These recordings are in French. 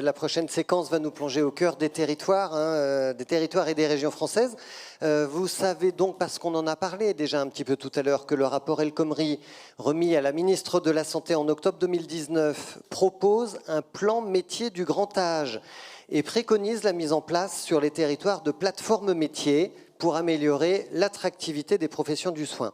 La prochaine séquence va nous plonger au cœur des territoires et des régions françaises. Vous savez donc, parce qu'on en a parlé déjà un petit peu tout à l'heure, que le rapport El Khomri, remis à la ministre de la Santé en octobre 2019, propose un plan métier du grand âge et préconise la mise en place sur les territoires de plateformes métiers pour améliorer l'attractivité des professions du soin.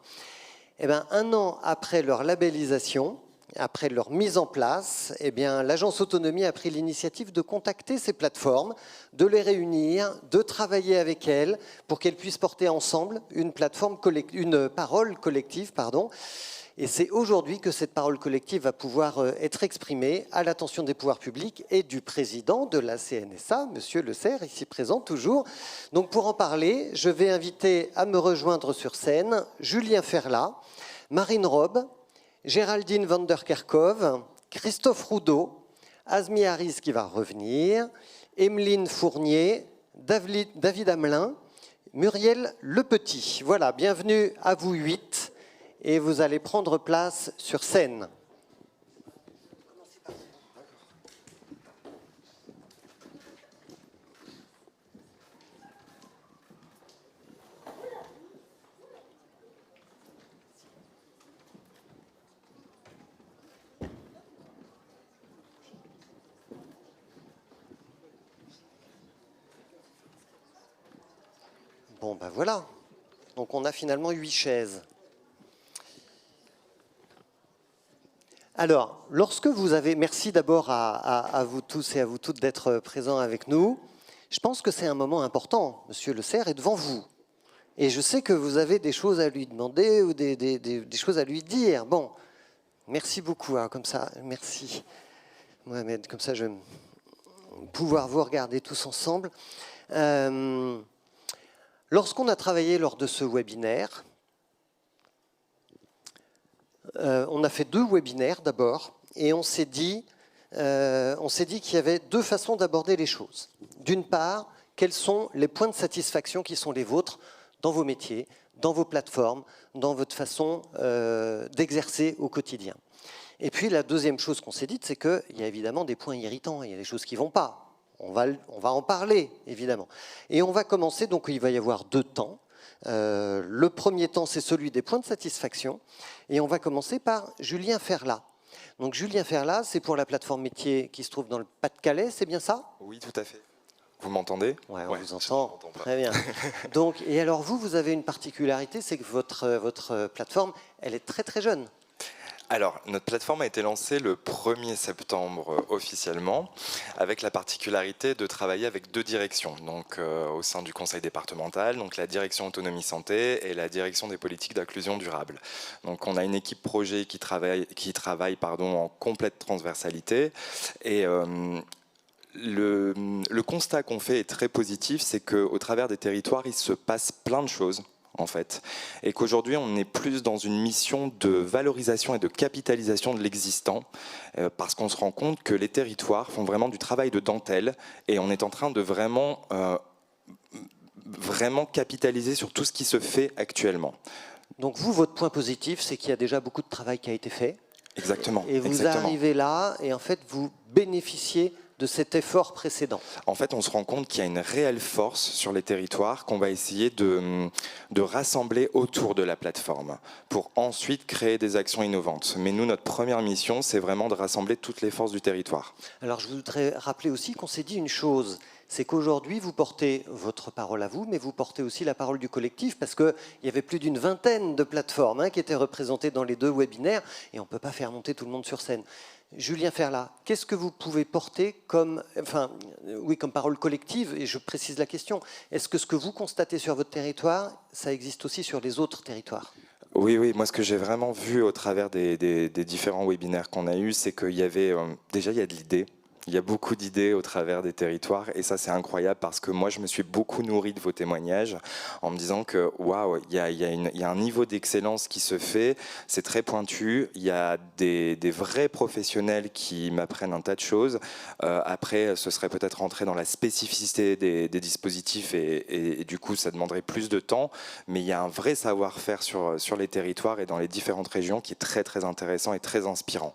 Eh bien, un an après leur labellisation, après leur mise en place, eh bien, l'agence Autonomie a pris l'initiative de contacter ces plateformes, de les réunir, de travailler avec elles pour qu'elles puissent porter ensemble une parole collective. Et c'est aujourd'hui que cette parole collective va pouvoir être exprimée à l'attention des pouvoirs publics et du président de la CNSA, Monsieur Le Serre, ici présent toujours. Donc pour en parler, je vais inviter à me rejoindre sur scène Julien Ferlat, Marine Robe, Géraldine van der Kerkhove, Christophe Roudot, Azmi Harris qui va revenir, Emeline Fournier, David Hamelin, Muriel Lepetit. Voilà, bienvenue à vous 8 et vous allez prendre place sur scène. Bon, ben voilà. Donc, on a finalement 8 chaises. Alors, lorsque vous avez... Merci d'abord à vous tous et à vous toutes d'être présents avec nous. Je pense que c'est un moment important. Monsieur Le Serre est devant vous. Et je sais que vous avez des choses à lui demander ou des choses à lui dire. Bon, merci beaucoup. Hein, comme ça, merci. Mohamed, comme ça, je vais pouvoir vous regarder tous ensemble. Lorsqu'on a travaillé lors de ce webinaire, on a fait 2 webinaires d'abord et on s'est dit qu'il y avait 2 façons d'aborder les choses. D'une part, quels sont les points de satisfaction qui sont les vôtres dans vos métiers, dans vos plateformes, dans votre façon d'exercer au quotidien. Et puis la deuxième chose qu'on s'est dite, c'est qu'il y a évidemment des points irritants, il y a des choses qui ne vont pas. On va en parler, évidemment. Et on va commencer, donc il va y avoir 2 temps. Le premier temps, c'est celui des points de satisfaction. Et on va commencer par Julien Ferlat. Donc Julien Ferlat, c'est pour la plateforme métier qui se trouve dans le Pas-de-Calais, c'est bien ça? Oui, tout à fait. Vous m'entendez? Ouais, on vous entend. Très bien. Donc, et alors vous avez une particularité, c'est que votre plateforme, elle est très très jeune. Alors, notre plateforme a été lancée le 1er septembre officiellement, avec la particularité de travailler avec 2 directions, donc au sein du conseil départemental, donc la direction autonomie santé et la direction des politiques d'inclusion durable. Donc on a une équipe projet qui travaille en complète transversalité et le constat qu'on fait est très positif, c'est qu'au travers des territoires, il se passe plein de choses. En fait, et qu'aujourd'hui on est plus dans une mission de valorisation et de capitalisation de l'existant, parce qu'on se rend compte que les territoires font vraiment du travail de dentelle et on est en train de vraiment capitaliser sur tout ce qui se fait actuellement. Donc vous, votre point positif, c'est qu'il y a déjà beaucoup de travail qui a été fait. Exactement. Et vous arrivez là et en fait vous bénéficiez de cet effort précédent. En fait, on se rend compte qu'il y a une réelle force sur les territoires qu'on va essayer de rassembler autour de la plateforme pour ensuite créer des actions innovantes. Mais nous, notre première mission, c'est vraiment de rassembler toutes les forces du territoire. Alors, je voudrais rappeler aussi qu'on s'est dit une chose, c'est qu'aujourd'hui, vous portez votre parole à vous, mais vous portez aussi la parole du collectif, parce qu'il y avait plus d'une vingtaine de plateformes qui étaient représentées dans les 2 webinaires, et on ne peut pas faire monter tout le monde sur scène. Julien Ferlat, qu'est-ce que vous pouvez porter comme parole collective? Et je précise la question. Est-ce que ce que vous constatez sur votre territoire, ça existe aussi sur les autres territoires? Oui, moi ce que j'ai vraiment vu au travers des différents webinaires qu'on a eus, c'est qu'il y avait, déjà il y a de l'idée. Il y a beaucoup d'idées au travers des territoires et ça c'est incroyable parce que moi je me suis beaucoup nourri de vos témoignages en me disant que waouh, il y a un niveau d'excellence qui se fait, c'est très pointu, il y a des vrais professionnels qui m'apprennent un tas de choses. Après ce serait peut-être rentrer dans la spécificité des dispositifs et du coup ça demanderait plus de temps, mais il y a un vrai savoir-faire sur les territoires et dans les différentes régions qui est très très intéressant et très inspirant.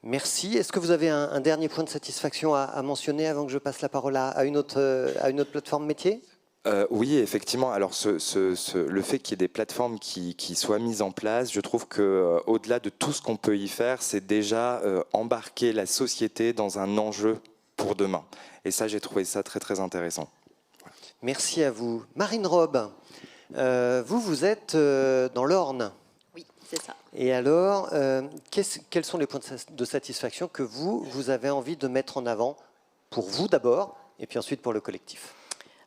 Merci. Est-ce que vous avez un dernier point de satisfaction à mentionner avant que je passe la parole à une autre plateforme métier ? Oui, effectivement. Alors, le fait qu'il y ait des plateformes qui soient mises en place, je trouve que au-delà de tout ce qu'on peut y faire, c'est déjà embarquer la société dans un enjeu pour demain. Et ça, j'ai trouvé ça très, très intéressant. Voilà. Merci à vous. Marine Robbe, vous êtes dans l'Orne. Oui, c'est ça. Et alors, quels sont les points de satisfaction que vous avez envie de mettre en avant pour vous d'abord, et puis ensuite pour le collectif ?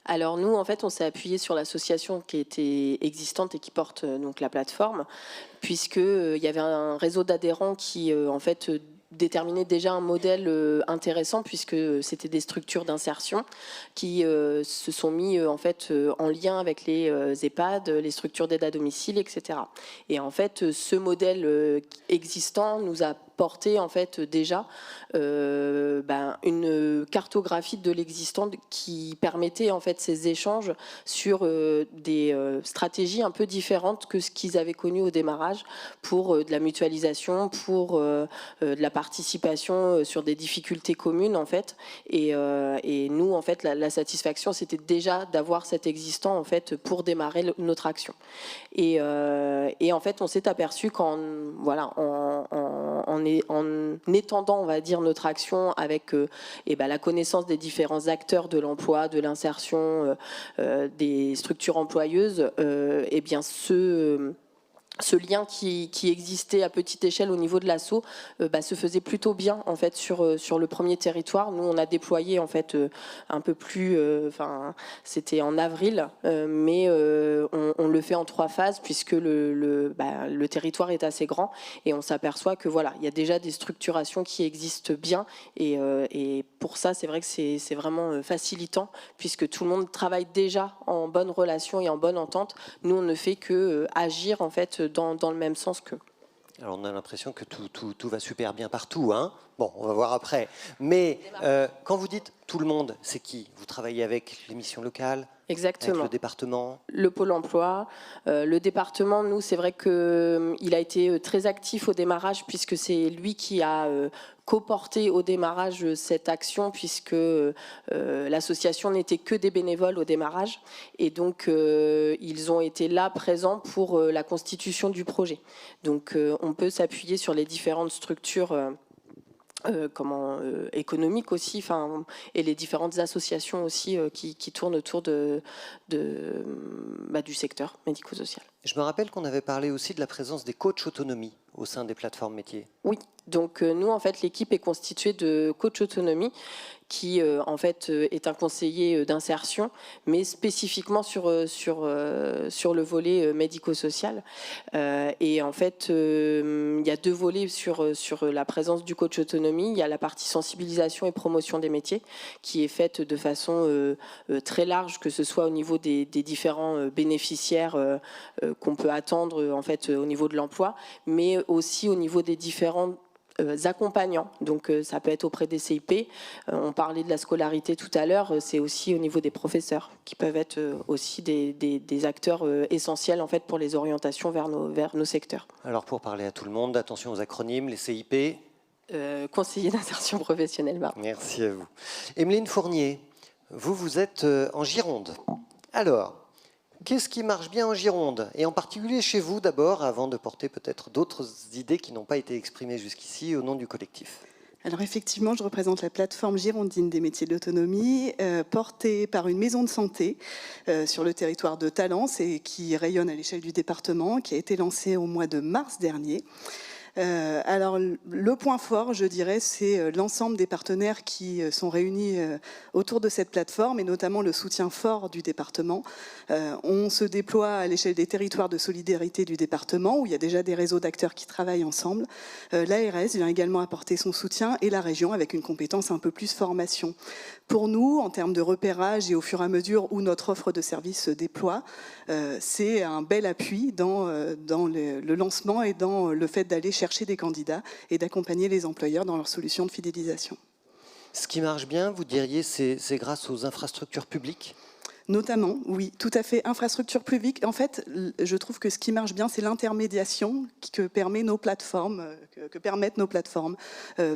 Alors nous, en fait, on s'est appuyé sur l'association qui était existante et qui porte donc la plateforme, puisqu'il y avait un réseau d'adhérents qui, en fait, déterminait déjà un modèle intéressant, puisque c'était des structures d'insertion qui se sont mis en fait en lien avec les EHPAD, les structures d'aide à domicile, etc. Et en fait, ce modèle existant nous a porté en fait déjà une cartographie de l'existant qui permettait en fait ces échanges sur des stratégies un peu différentes que ce qu'ils avaient connu au démarrage pour de la mutualisation, pour de la participation sur des difficultés communes en fait. Et nous en fait la satisfaction c'était déjà d'avoir cet existant en fait pour démarrer notre action. Et en fait on s'est aperçu qu'en voilà en étendant, on va dire, notre action avec la connaissance des différents acteurs de l'emploi, de l'insertion, des structures employeuses, ce lien qui existait à petite échelle au niveau de l'asso se faisait plutôt bien en fait sur le premier territoire. Nous on a déployé en fait un peu plus, c'était en avril, mais on le fait en 3 phases puisque le territoire est assez grand et on s'aperçoit que voilà il y a déjà des structurations qui existent bien et pour ça c'est vrai que c'est vraiment facilitant puisque tout le monde travaille déjà en bonne relation et en bonne entente. Nous on ne fait que agir en fait dans le même sens qu'eux. Alors on a l'impression que tout va super bien partout, hein. Bon, on va voir après. Mais quand vous dites tout le monde, c'est qui ? Vous travaillez avec les missions locales ? Exactement. Avec le département ? Le pôle emploi. Le département, nous, c'est vrai qu'il a été très actif au démarrage puisque c'est lui qui a coporté au démarrage cette action puisque l'association n'était que des bénévoles au démarrage. Et donc, ils ont été là présents pour la constitution du projet. Donc, on peut s'appuyer sur les différentes structures économiques aussi, et les différentes associations aussi qui tournent autour du secteur médico-social. Je me rappelle qu'on avait parlé aussi de la présence des coachs autonomie au sein des plateformes métiers. Oui, donc nous en fait l'équipe est constituée de coachs autonomie qui en fait est un conseiller d'insertion, mais spécifiquement sur le volet médico-social. Et en fait, il y a 2 volets sur la présence du coach autonomie. Il y a la partie sensibilisation et promotion des métiers, qui est faite de façon très large, que ce soit au niveau des différents bénéficiaires qu'on peut attendre en fait au niveau de l'emploi, mais aussi au niveau des différents accompagnants, donc ça peut être auprès des CIP, on parlait de la scolarité tout à l'heure, c'est aussi au niveau des professeurs qui peuvent être aussi des acteurs essentiels en fait pour les orientations vers nos secteurs. Alors pour parler à tout le monde, attention aux acronymes, les CIP. Conseiller d'insertion professionnelle. Merci à vous. Emeline Fournier, vous êtes en Gironde. Alors, qu'est-ce qui marche bien en Gironde ? Et en particulier chez vous d'abord, avant de porter peut-être d'autres idées qui n'ont pas été exprimées jusqu'ici au nom du collectif. Alors effectivement, je représente la plateforme girondine des métiers de l'autonomie, portée par une maison de santé sur le territoire de Talence et qui rayonne à l'échelle du département, qui a été lancée au mois de mars dernier. Alors le point fort, je dirais, c'est l'ensemble des partenaires qui sont réunis autour de cette plateforme et notamment le soutien fort du département. On se déploie à l'échelle des territoires de solidarité du département où il y a déjà des réseaux d'acteurs qui travaillent ensemble. L'ARS vient également apporter son soutien et la région avec une compétence un peu plus formation. Pour nous, en termes de repérage et au fur et à mesure où notre offre de services se déploie, c'est un bel appui dans le lancement et dans le fait d'aller chercher des candidats et d'accompagner les employeurs dans leurs solutions de fidélisation. Ce qui marche bien, vous diriez, c'est grâce aux infrastructures publiques ? Notamment, oui, tout à fait. Infrastructure publique. En fait, je trouve que ce qui marche bien, c'est l'intermédiation que permettent nos plateformes,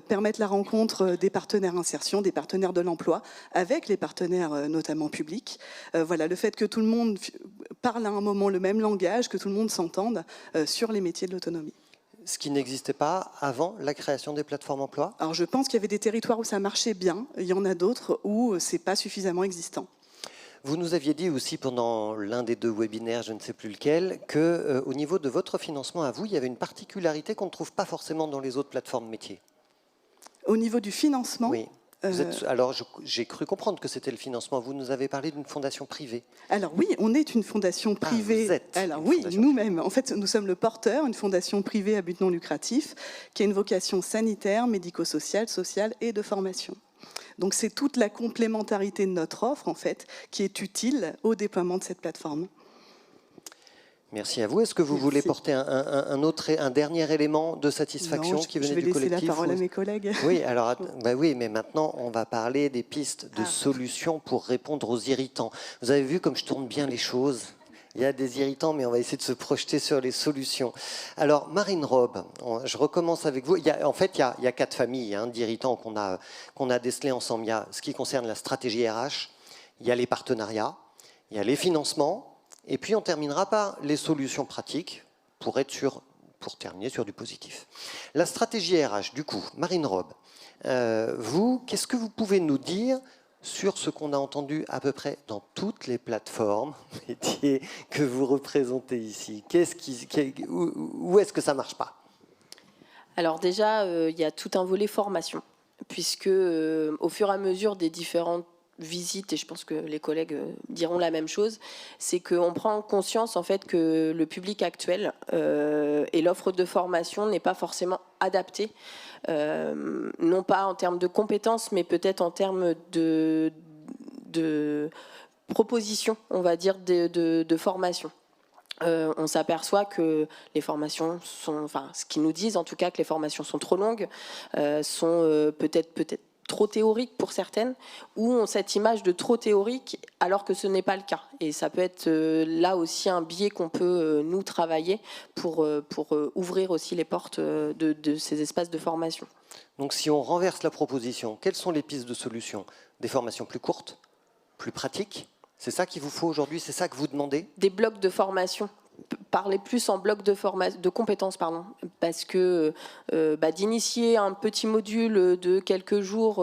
permettre la rencontre des partenaires insertion, des partenaires de l'emploi, avec les partenaires notamment publics. Voilà, le fait que tout le monde parle à un moment le même langage, que tout le monde s'entende sur les métiers de l'autonomie. Ce qui n'existait pas avant la création des plateformes emploi? Alors, je pense qu'il y avait des territoires où ça marchait bien. Il y en a d'autres où c'est pas suffisamment existant. Vous nous aviez dit aussi pendant l'un des 2 webinaires, je ne sais plus lequel, qu'au niveau de votre financement à vous, il y avait une particularité qu'on ne trouve pas forcément dans les autres plateformes métiers. Au niveau du financement, Oui. Alors, j'ai cru comprendre que c'était le financement. Vous nous avez parlé d'une fondation privée. alors oui, on est une fondation privée. vous êtes alors une oui, fondation nous-mêmes. En fait, nous sommes le porteur, une fondation privée à but non lucratif, qui a une vocation sanitaire, médico-sociale, sociale et de formation. Donc c'est toute la complémentarité de notre offre, en fait, qui est utile au déploiement de cette plateforme. Merci à vous. Est-ce que vous voulez porter un dernier élément de satisfaction Non, qui je venait vais du laisser collectif? la parole à mes collègues. Oui, alors, oui, mais maintenant, on va parler des pistes de solutions pour répondre aux irritants. Vous avez vu comme je tourne bien les choses? Il y a des irritants, mais on va essayer de se projeter sur les solutions. Alors, Marine Robe, je recommence avec vous. En fait, il y a 4 familles d'irritants qu'on a décelés ensemble. Il y a ce qui concerne la stratégie RH, il y a les partenariats, il y a les financements, et puis on terminera par les solutions pratiques pour terminer sur du positif. La stratégie RH, du coup, Marine Robe, vous, qu'est-ce que vous pouvez nous dire sur ce qu'on a entendu à peu près dans toutes les plateformes métiers que vous représentez ici? Où est-ce que ça ne marche pas? Alors déjà, il y a tout un volet formation, puisque au fur et à mesure des différentes visites, et je pense que les collègues diront la même chose, c'est qu'on prend conscience en fait que le public actuel et l'offre de formation n'est pas forcément adaptée, non pas en termes de compétences, mais peut-être en termes de propositions, on va dire, de formation. On s'aperçoit que les formations sont, enfin, ce qu'ils nous disent en tout cas, que les formations sont trop longues, sont peut-être trop théoriques pour certaines, ou ont cette image de trop théorique alors que ce n'est pas le cas. Et ça peut être là aussi un biais qu'on peut nous travailler pour ouvrir aussi les portes de ces espaces de formation. Donc si on renverse la proposition, quelles sont les pistes de solution? Des formations plus courtes, plus pratiques? C'est ça qu'il vous faut aujourd'hui? C'est ça que vous demandez? Des blocs de formation. Parler plus en bloc de compétences, pardon, parce que d'initier un petit module de quelques jours,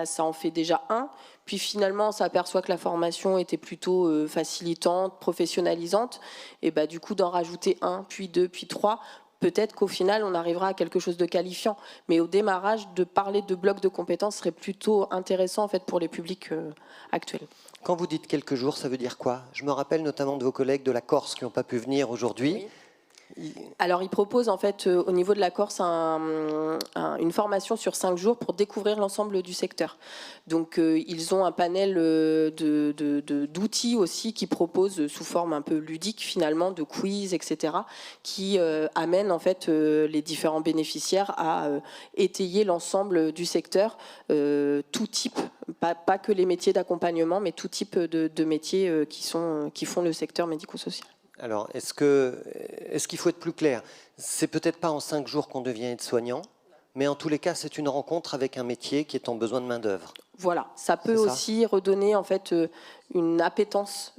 ça en fait déjà un, puis finalement on s'aperçoit que la formation était plutôt facilitante, professionnalisante, et du coup d'en rajouter un, puis 2, puis 3, peut-être qu'au final on arrivera à quelque chose de qualifiant, mais au démarrage, de parler de blocs de compétences serait plutôt intéressant en fait pour les publics actuels. Quand vous dites quelques jours, ça veut dire quoi? Je me rappelle notamment de vos collègues de la Corse qui n'ont pas pu venir aujourd'hui. Oui. Alors, ils proposent en fait au niveau de la Corse une formation sur 5 jours pour découvrir l'ensemble du secteur. Donc, ils ont un panel d'outils aussi qui proposent sous forme un peu ludique finalement, de quiz, etc., qui amènent en fait les différents bénéficiaires à étayer l'ensemble du secteur, tout type, pas que les métiers d'accompagnement, mais tout type de métiers qui font le secteur médico-social. Alors, est-ce qu'il faut être plus clair? C'est peut-être pas en 5 jours qu'on devient aide-soignant, mais en tous les cas, c'est une rencontre avec un métier qui est en besoin de main-d'œuvre. Voilà, ça peut aussi redonner en fait une appétence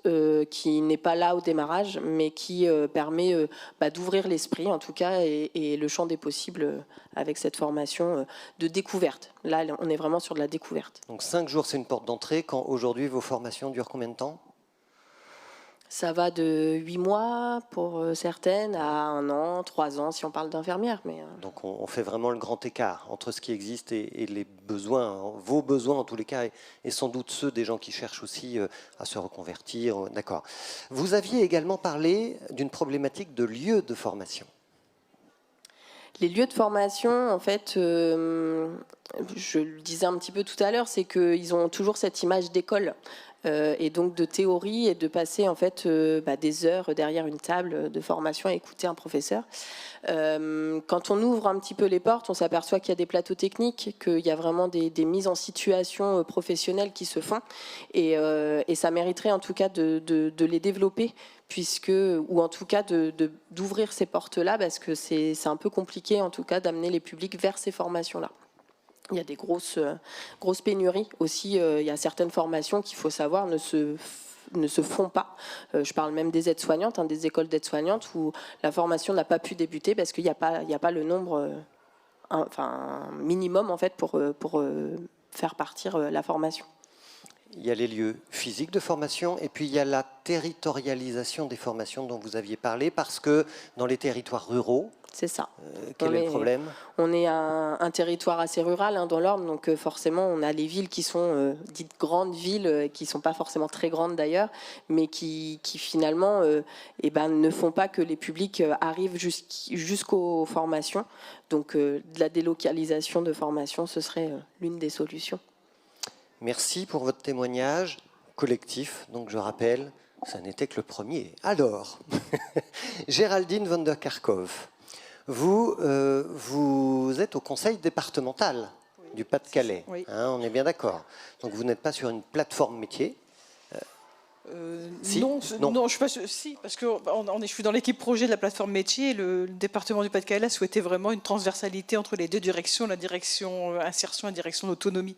qui n'est pas là au démarrage, mais qui permet d'ouvrir l'esprit en tout cas et le champ des possibles avec cette formation de découverte. Là, on est vraiment sur de la découverte. Donc 5 jours, c'est une porte d'entrée. Quand aujourd'hui, vos formations durent combien de temps? Ça va de 8 mois pour certaines à 1 an, 3 ans si on parle d'infirmières. Donc on fait vraiment le grand écart entre ce qui existe et les besoins, vos besoins en tous les cas, et sans doute ceux des gens qui cherchent aussi à se reconvertir. D'accord. Vous aviez également parlé d'une problématique de lieux de formation. Les lieux de formation, en fait, je le disais un petit peu tout à l'heure, c'est qu'ils ont toujours cette image d'école. et donc de théorie et de passer en fait des heures derrière une table de formation à écouter un professeur. Quand on ouvre un petit peu les portes, on s'aperçoit qu'il y a des plateaux techniques, qu'il y a vraiment des mises en situation professionnelles qui se font, et ça mériterait en tout cas de les développer, ou en tout cas d'ouvrir ces portes-là, parce que c'est un peu compliqué en tout cas d'amener les publics vers ces formations-là. Il y a des grosses pénuries aussi. Il y a certaines formations qu'il faut savoir ne se font pas. Je parle même des aides-soignantes, des écoles d'aides-soignantes où la formation n'a pas pu débuter parce qu'il n'y a pas le nombre minimum en fait pour faire partir la formation. Il y a les lieux physiques de formation et puis il y a la territorialisation des formations dont vous aviez parlé, parce que dans les territoires ruraux, c'est ça. Quel est le problème ? On est un territoire assez rural dans l'Orne, donc forcément on a les villes qui sont dites grandes villes, qui ne sont pas forcément très grandes d'ailleurs, mais qui finalement ne font pas que les publics arrivent jusqu'aux formations. Donc de la délocalisation de formation, ce serait l'une des solutions. Merci pour votre témoignage collectif. Donc je rappelle, ça n'était que le premier. Alors, Géraldine van der Kerkhove, vous êtes au conseil départemental du Pas-de-Calais. Oui. On est bien d'accord. Donc vous n'êtes pas sur une plateforme métier. Si. Non, je suis pas si, parce que je suis dans l'équipe projet de la plateforme métier. Et le département du Pas-de-Calais souhaitait vraiment une transversalité entre les deux directions, la direction insertion et la direction d'autonomie.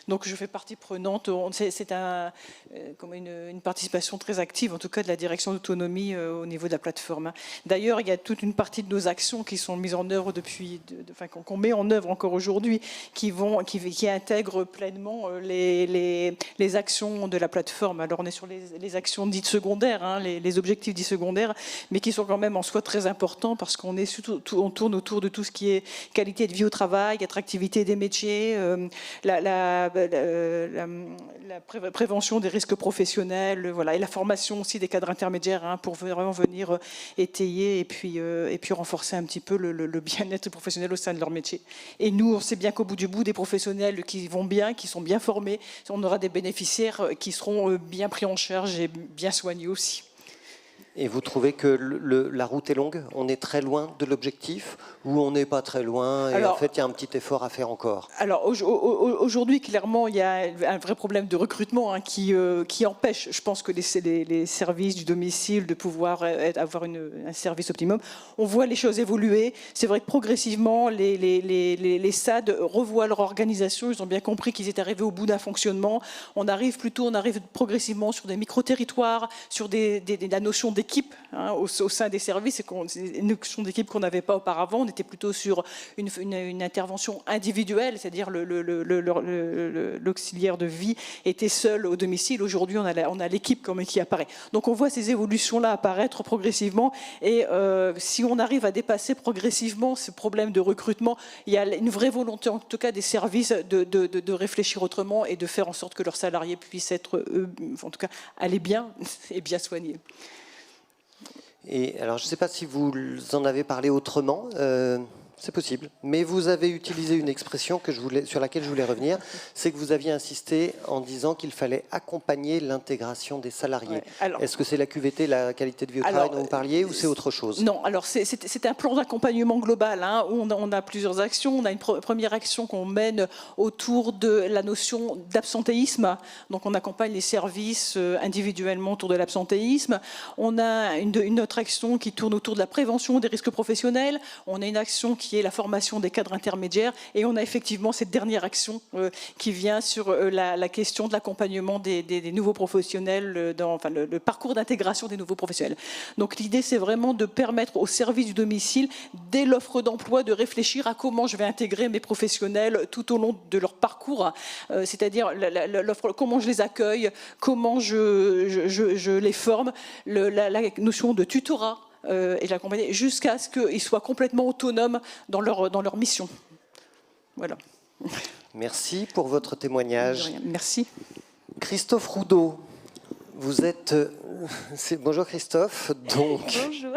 Donc je fais partie prenante. C'est une participation très active, en tout cas de la direction d'autonomie au niveau de la plateforme. D'ailleurs, il y a toute une partie de nos actions qui sont mises en œuvre qu'on met en œuvre encore aujourd'hui, qui intègrent pleinement les actions de la plateforme. Alors on est sur les actions dites secondaires, les objectifs dits secondaires, mais qui sont quand même en soi très importants parce qu'on tourne autour de tout ce qui est qualité de vie au travail, attractivité des métiers, la prévention des risques professionnels, voilà, et la formation aussi des cadres intermédiaires pour vraiment venir étayer et puis renforcer un petit peu le bien-être professionnel au sein de leur métier. Et nous, on sait bien qu'au bout du bout, des professionnels qui vont bien, qui sont bien formés, on aura des bénéficiaires qui seront bien pris en charge et bien soignés aussi. Et vous trouvez que la route est longue ? On est très loin de l'objectif ou on n'est pas très loin et en fait il y a un petit effort à faire encore ? Alors aujourd'hui, clairement, il y a un vrai problème de recrutement qui empêche, je pense, que les services du domicile de pouvoir avoir un service optimum. On voit les choses évoluer. C'est vrai que progressivement, les SAD revoient leur organisation. Ils ont bien compris qu'ils étaient arrivés au bout d'un fonctionnement. On arrive progressivement sur des micro-territoires, sur la notion d'équipe au sein des services, une notion d'équipe qu'on n'avait pas auparavant. On était plutôt sur une intervention individuelle, c'est-à-dire l'auxiliaire de vie était seul au domicile. Aujourd'hui, on a l'équipe qui apparaît. Donc on voit ces évolutions-là apparaître progressivement et si on arrive à dépasser progressivement ce problème de recrutement, il y a une vraie volonté en tout cas des services de réfléchir autrement et de faire en sorte que leurs salariés puissent être, en tout cas, aller bien et bien soignés. Et alors, je ne sais pas si vous en avez parlé autrement, c'est possible, mais vous avez utilisé une expression sur laquelle je voulais revenir, c'est que vous aviez insisté en disant qu'il fallait accompagner l'intégration des salariés. Ouais, est-ce que c'est la QVT, la qualité de vie au travail dont vous parliez, ou c'est autre chose ? Non, alors c'est un plan d'accompagnement global, où on a plusieurs actions. On a une première action qu'on mène autour de la notion d'absentéisme, donc on accompagne les services individuellement autour de l'absentéisme. On a une autre action qui tourne autour de la prévention des risques professionnels. On a une action qui est la formation des cadres intermédiaires, et on a effectivement cette dernière action qui vient sur la question de l'accompagnement des nouveaux professionnels, le parcours d'intégration des nouveaux professionnels. Donc l'idée, c'est vraiment de permettre au service du domicile, dès l'offre d'emploi, de réfléchir à comment je vais intégrer mes professionnels tout au long de leur parcours, c'est-à-dire l'offre, comment je les accueille, comment je les forme, la notion de tutorat, et l'accompagner jusqu'à ce qu'ils soient complètement autonomes dans leur mission. Voilà. Merci pour votre témoignage. Merci. Christophe Roudot, vous êtes... Bonjour Christophe. Donc, bonjour.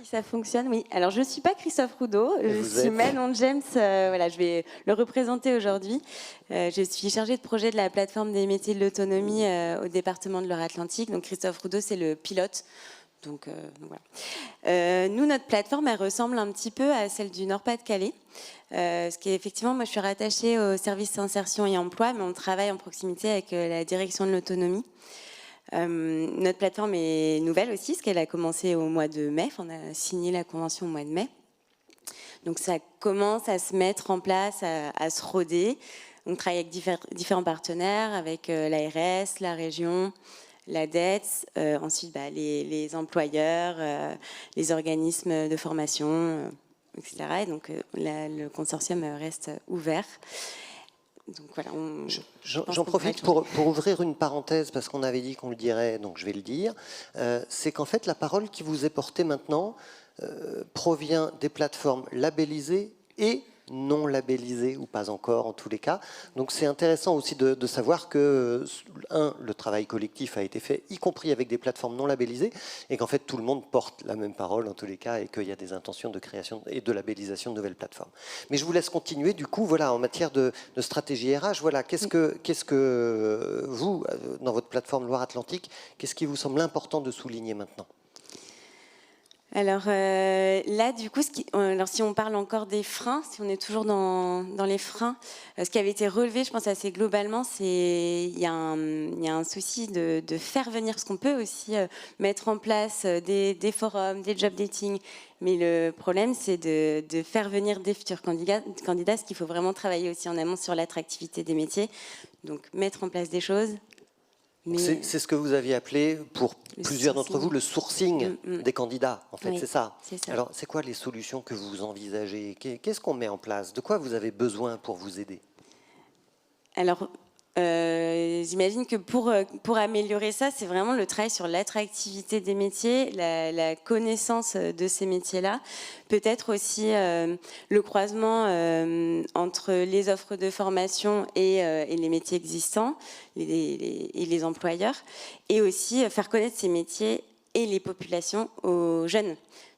Si ça fonctionne, oui. Alors, je ne suis pas Christophe Roudot, je suis Manon James. Voilà, je vais le représenter aujourd'hui. Je suis chargée de projet de la plateforme des métiers de l'autonomie au département de Loire-Atlantique. Donc, Christophe Roudot, c'est le pilote. Donc voilà. Nous, notre plateforme, elle ressemble un petit peu à celle du Nord-Pas-de-Calais. Ce qui est effectivement, moi, je suis rattachée au service insertion et emploi, mais on travaille en proximité avec la direction de l'autonomie. Notre plateforme est nouvelle aussi, parce qu'elle a commencé au mois de mai. On a signé la convention au mois de mai. Donc ça commence à se mettre en place, à se roder. On travaille avec différents partenaires, avec l'ARS, la région, la DETS, ensuite les employeurs, les organismes de formation, etc. Et donc le consortium reste ouvert. Donc, voilà, j'en profite pour ouvrir une parenthèse, parce qu'on avait dit qu'on le dirait, donc je vais le dire. C'est qu'en fait, la parole qui vous est portée maintenant provient des plateformes labellisées et non labellisées, ou pas encore en tous les cas. Donc c'est intéressant aussi de savoir que, le travail collectif a été fait, y compris avec des plateformes non labellisées, et qu'en fait tout le monde porte la même parole en tous les cas, et qu'il y a des intentions de création et de labellisation de nouvelles plateformes. Mais je vous laisse continuer, du coup, voilà, en matière de stratégie RH, voilà, qu'est-ce que vous, dans votre plateforme Loire-Atlantique, qu'est-ce qui vous semble important de souligner maintenant ? Alors là, du coup, alors si on parle encore des freins, si on est toujours dans les freins, ce qui avait été relevé, je pense assez globalement, il y a un souci de faire venir, parce qu'on peut aussi mettre en place des forums, des job dating, mais le problème, c'est de faire venir des futurs candidats, parce qu'il faut vraiment travailler aussi en amont sur l'attractivité des métiers, donc mettre en place des choses. C'est ce que vous aviez appelé, pour plusieurs d'entre vous, le sourcing des candidats, en fait, oui, c'est ça. Alors, c'est quoi les solutions que vous envisagez? Qu'est-ce qu'on met en place? De quoi vous avez besoin pour vous aider? Alors, j'imagine que pour améliorer ça, c'est vraiment le travail sur l'attractivité des métiers, la connaissance de ces métiers-là, peut-être aussi le croisement entre les offres de formation et les métiers existants, et les employeurs, et aussi faire connaître ces métiers et les populations aux jeunes,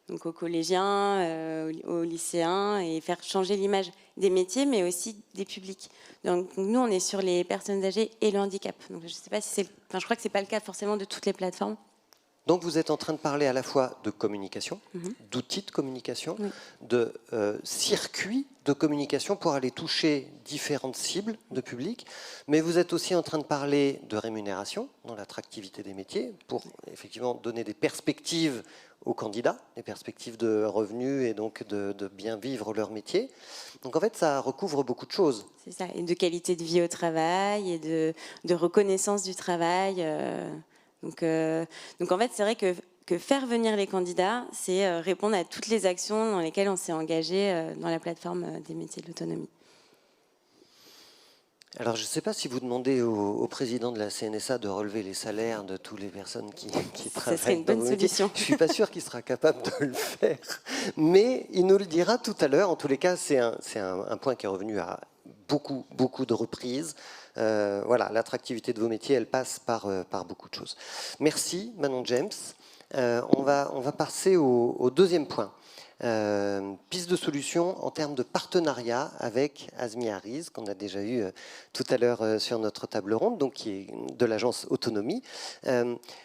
donc aux collégiens, aux lycéens, et faire changer l'image des métiers, mais aussi des publics. Donc nous, on est sur les personnes âgées et le handicap. Donc je sais pas si je crois que c'est pas le cas forcément de toutes les plateformes. Donc vous êtes en train de parler à la fois de communication, d'outils de communication, de circuits de communication pour aller toucher différentes cibles de public, mais vous êtes aussi en train de parler de rémunération dans l'attractivité des métiers pour effectivement donner des perspectives aux candidats, des perspectives de revenus et donc de bien vivre leur métier. Donc en fait, ça recouvre beaucoup de choses. C'est ça, et de qualité de vie au travail et de reconnaissance du travail. Donc en fait, c'est vrai que faire venir les candidats, c'est répondre à toutes les actions dans lesquelles on s'est engagé dans la plateforme des métiers de l'autonomie. Alors, je ne sais pas si vous demandez au président de la CNSA de relever les salaires de toutes les personnes qui travaillent. Ça serait une bonne solution. Je ne suis pas sûr qu'il sera capable de le faire, mais il nous le dira tout à l'heure. En tous les cas, c'est un point qui est revenu à beaucoup de reprises. Voilà, l'attractivité de vos métiers, elle passe par beaucoup de choses. Merci, Manon James. On va passer au deuxième point. Piste de solution en termes de partenariat avec Azmi Ariz, qu'on a déjà eu tout à l'heure sur notre table ronde, donc qui est de l'agence Autonomie.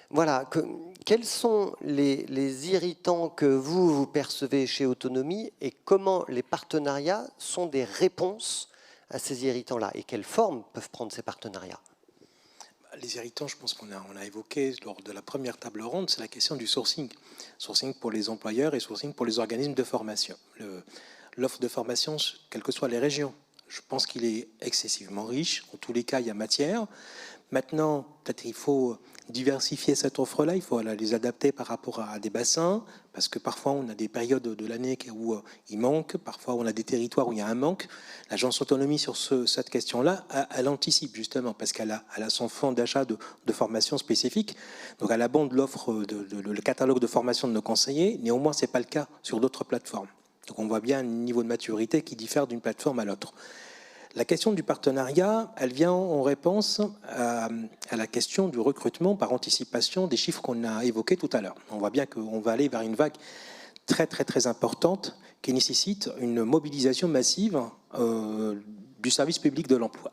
Voilà, quels sont les irritants que vous percevez chez Autonomie et comment les partenariats sont des réponses à ces irritants-là et quelles formes peuvent prendre ces partenariats? Les irritants, je pense qu'on a évoqué lors de la première table ronde, c'est la question du sourcing. Sourcing pour les employeurs et sourcing pour les organismes de formation. L'offre de formation, quelles que soient les régions, je pense qu'il est excessivement riche. En tous les cas, il y a matière. Maintenant, peut-être il faut diversifier cette offre-là, il faut les adapter par rapport à des bassins, parce que parfois on a des périodes de l'année où il manque, parfois on a des territoires où il y a un manque. L'agence Autonomie sur cette question-là, elle anticipe justement, parce qu'elle a son fonds d'achat de formation spécifique, donc elle abonde l'offre, le catalogue de formation de nos conseillers. Néanmoins, ce n'est pas le cas sur d'autres plateformes. Donc on voit bien un niveau de maturité qui diffère d'une plateforme à l'autre. La question du partenariat, elle vient en réponse à la question du recrutement par anticipation des chiffres qu'on a évoqués tout à l'heure. On voit bien qu'on va aller vers une vague très importante qui nécessite une mobilisation massive du service public de l'emploi.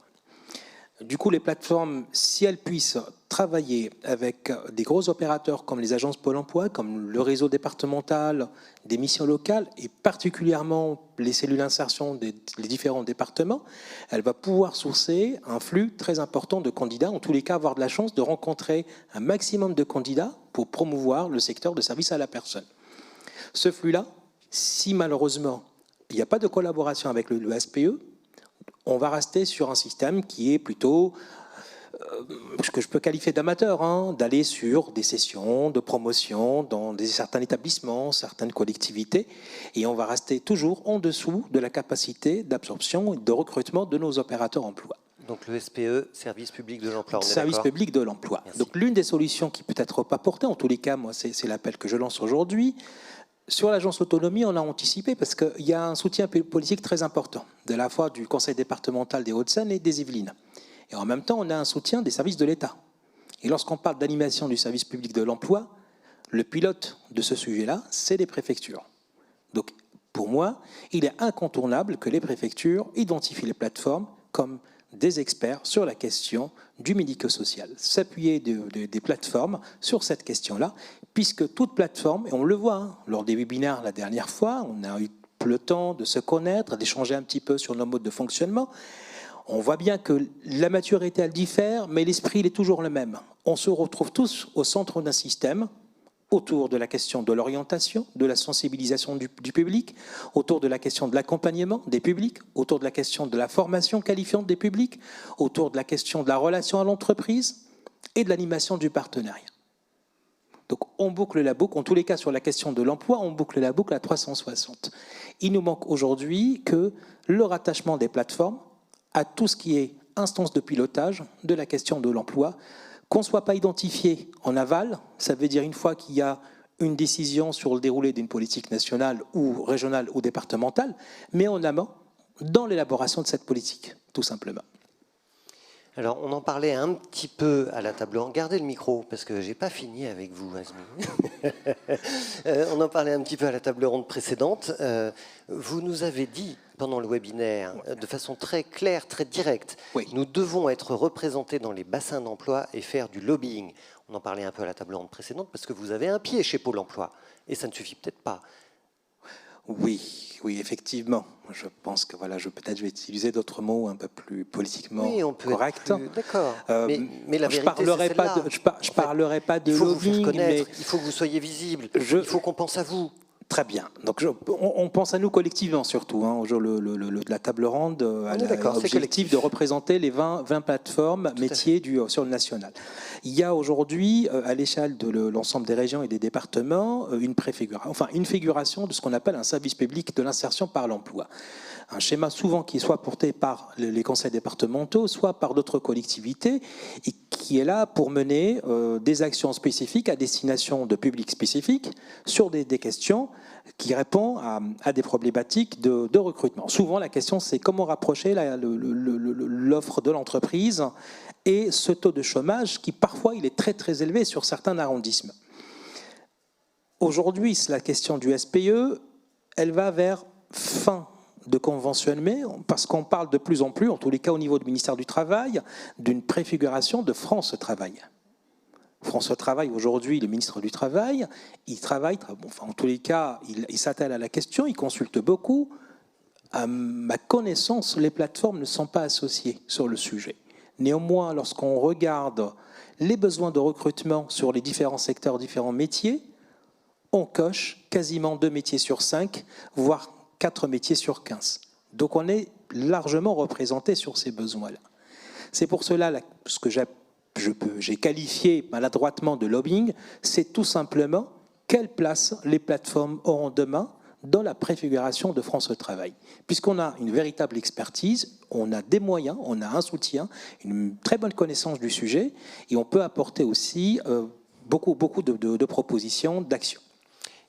Du coup, les plateformes, si elles puissent travailler avec des gros opérateurs comme les agences Pôle emploi, comme le réseau départemental des missions locales et particulièrement les cellules d'insertion des différents départements, elles vont pouvoir sourcer un flux très important de candidats, en tous les cas avoir de la chance de rencontrer un maximum de candidats pour promouvoir le secteur de service à la personne. Ce flux-là, si malheureusement il n'y a pas de collaboration avec le SPE, on va rester sur un système qui est plutôt, ce que je peux qualifier d'amateur, d'aller sur des sessions de promotion dans certains établissements, certaines collectivités, et on va rester toujours en dessous de la capacité d'absorption et de recrutement de nos opérateurs emploi. Donc le SPE, Service public de l'emploi. Service public de l'emploi. Donc l'une des solutions qui peut être pas portée, en tous les cas, moi c'est l'appel que je lance aujourd'hui. Sur l'agence autonomie, on a anticipé parce qu'il y a un soutien politique très important, de la fois du conseil départemental des Hauts-de-Seine et des Yvelines. Et en même temps, on a un soutien des services de l'État. Et lorsqu'on parle d'animation du service public de l'emploi, le pilote de ce sujet-là, c'est les préfectures. Donc, pour moi, il est incontournable que les préfectures identifient les plateformes comme des experts sur la question du médico-social. S'appuyer des plateformes sur cette question-là, puisque toute plateforme, et on le voit lors des webinaires la dernière fois, on a eu le temps de se connaître, d'échanger un petit peu sur nos modes de fonctionnement, on voit bien que la maturité, elle diffère, mais l'esprit, il est toujours le même. On se retrouve tous au centre d'un système, autour de la question de l'orientation, de la sensibilisation du public, autour de la question de l'accompagnement des publics, autour de la question de la formation qualifiante des publics, autour de la question de la relation à l'entreprise et de l'animation du partenariat. Donc on boucle la boucle, en tous les cas sur la question de l'emploi, on boucle la boucle à 360. Il nous manque aujourd'hui que le rattachement des plateformes à tout ce qui est instance de pilotage de la question de l'emploi, qu'on ne soit pas identifié en aval, ça veut dire une fois qu'il y a une décision sur le déroulé d'une politique nationale ou régionale ou départementale, mais en amont, dans l'élaboration de cette politique, tout simplement. Alors, on en parlait un petit peu à la table ronde. Gardez le micro, parce que je n'ai pas fini avec vous, Azmi. On en parlait un petit peu à la table ronde précédente. Vous nous avez dit, pendant le webinaire, de façon très claire, très directe, oui, nous devons être représentés dans les bassins d'emploi et faire du lobbying. On en parlait un peu à la table ronde précédente, parce que vous avez un pied chez Pôle emploi, et ça ne suffit peut-être pas. Oui, effectivement. Je pense que voilà, peut-être je vais utiliser d'autres mots un peu plus politiquement corrects. D'accord. Mais la vérité, je parlerai pas de il faut lobbying, vous faire connaître, mais il faut que vous soyez visible. Il faut qu'on pense à vous. Très bien. Donc on pense à nous collectivement surtout. La table ronde a l'objectif de représenter les 20 plateformes métiers sur le national. Il y a aujourd'hui, à l'échelle de l'ensemble des régions et des départements, une figuration de ce qu'on appelle un service public de l'insertion par l'emploi. Un schéma souvent qui est soit porté par les conseils départementaux, soit par d'autres collectivités, et qui est là pour mener des actions spécifiques à destination de publics spécifiques sur des questions qui répondent à des problématiques de recrutement. Souvent, la question, c'est comment rapprocher l'offre de l'entreprise et ce taux de chômage qui, parfois, il est très, très élevé sur certains arrondissements. Aujourd'hui, la question du SPE, elle va vers fin de conventionnement, parce qu'on parle de plus en plus, en tous les cas au niveau du ministère du Travail, d'une préfiguration de France Travail. France Travail, aujourd'hui, le ministre du Travail, il travaille, en tous les cas, il s'attelle à la question, il consulte beaucoup. À ma connaissance, les plateformes ne sont pas associées sur le sujet. Néanmoins, lorsqu'on regarde les besoins de recrutement sur les différents secteurs, différents métiers, on coche quasiment 2 métiers sur 5, voire 4 métiers sur 15. Donc on est largement représenté sur ces besoins-là. C'est pour cela ce que j'ai qualifié maladroitement de lobbying, c'est tout simplement quelle place les plateformes auront demain dans la préfiguration de France Travail. Puisqu'on a une véritable expertise, on a des moyens, on a un soutien, une très bonne connaissance du sujet, et on peut apporter aussi beaucoup de propositions, d'actions.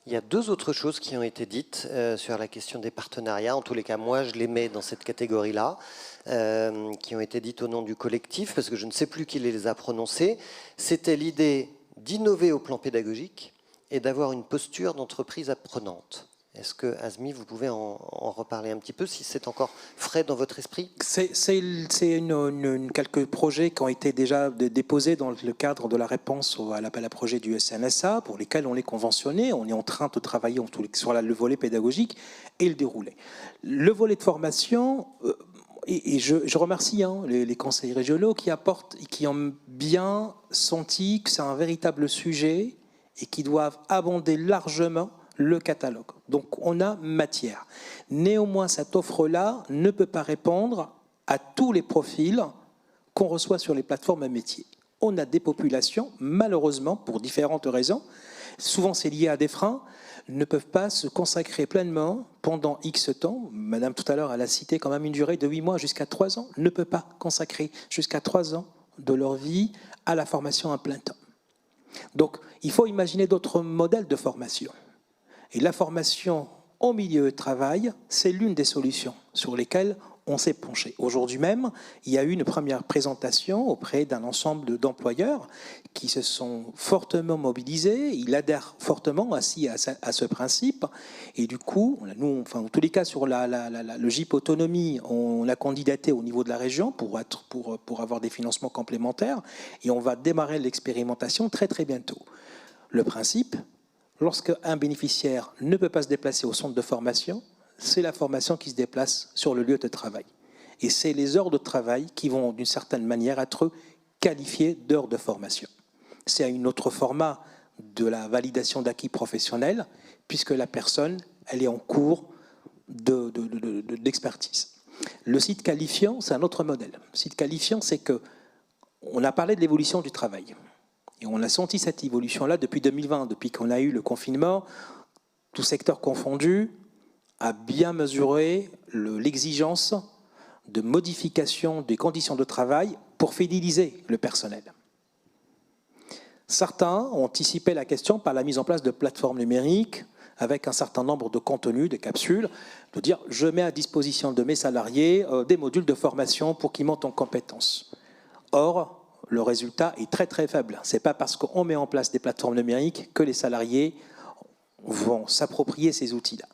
Il y a 2 autres choses qui ont été dites sur la question des partenariats. En tous les cas, moi, je les mets dans cette catégorie-là, qui ont été dites au nom du collectif, parce que je ne sais plus qui les a prononcées. C'était l'idée d'innover au plan pédagogique et d'avoir une posture d'entreprise apprenante. Est-ce que, Azmi, vous pouvez en reparler un petit peu, si c'est encore frais dans votre esprit? C'est quelques projets qui ont été déjà déposés dans le cadre de la réponse à l'appel à projet du SNSA, pour lesquels on est conventionné. On est en train de travailler sur le volet pédagogique et le dérouler. Le volet de formation, et je remercie les conseils régionaux qui apportent, qui ont bien senti que c'est un véritable sujet et qui doivent abonder largement le catalogue. Donc on a matière. Néanmoins, cette offre-là ne peut pas répondre à tous les profils qu'on reçoit sur les plateformes à métiers. On a des populations, malheureusement, pour différentes raisons, souvent c'est lié à des freins, ne peuvent pas se consacrer pleinement pendant X temps. Madame, tout à l'heure, elle a cité quand même une durée de 8 mois jusqu'à 3 ans, ne peut pas consacrer jusqu'à 3 ans de leur vie à la formation à plein temps. Donc, il faut imaginer d'autres modèles de formation. Et la formation au milieu de travail, c'est l'une des solutions sur lesquelles on s'est penché. Aujourd'hui même, il y a eu une première présentation auprès d'un ensemble d'employeurs qui se sont fortement mobilisés. Ils adhèrent fortement à ce principe. Et du coup, nous, enfin, en tous les cas, sur le GIP Autonomie, on a candidaté au niveau de la région pour avoir des financements complémentaires. Et on va démarrer l'expérimentation très très bientôt. Le principe, lorsque un bénéficiaire ne peut pas se déplacer au centre de formation, c'est la formation qui se déplace sur le lieu de travail. Et c'est les heures de travail qui vont, d'une certaine manière, être qualifiées d'heures de formation. C'est un autre format de la validation d'acquis professionnels, puisque la personne, elle est en cours d'expertise. Le site qualifiant, c'est un autre modèle. Le site qualifiant, c'est que on a parlé de l'évolution du travail. Et on a senti cette évolution-là depuis 2020, depuis qu'on a eu le confinement, tout secteur confondu, a bien mesuré l'exigence de modification des conditions de travail pour fidéliser le personnel. Certains ont anticipé la question par la mise en place de plateformes numériques avec un certain nombre de contenus, de capsules, de dire je mets à disposition de mes salariés des modules de formation pour qu'ils montent en compétences. Or, le résultat est très très faible. Ce n'est pas parce qu'on met en place des plateformes numériques que les salariés vont s'approprier ces outils-là.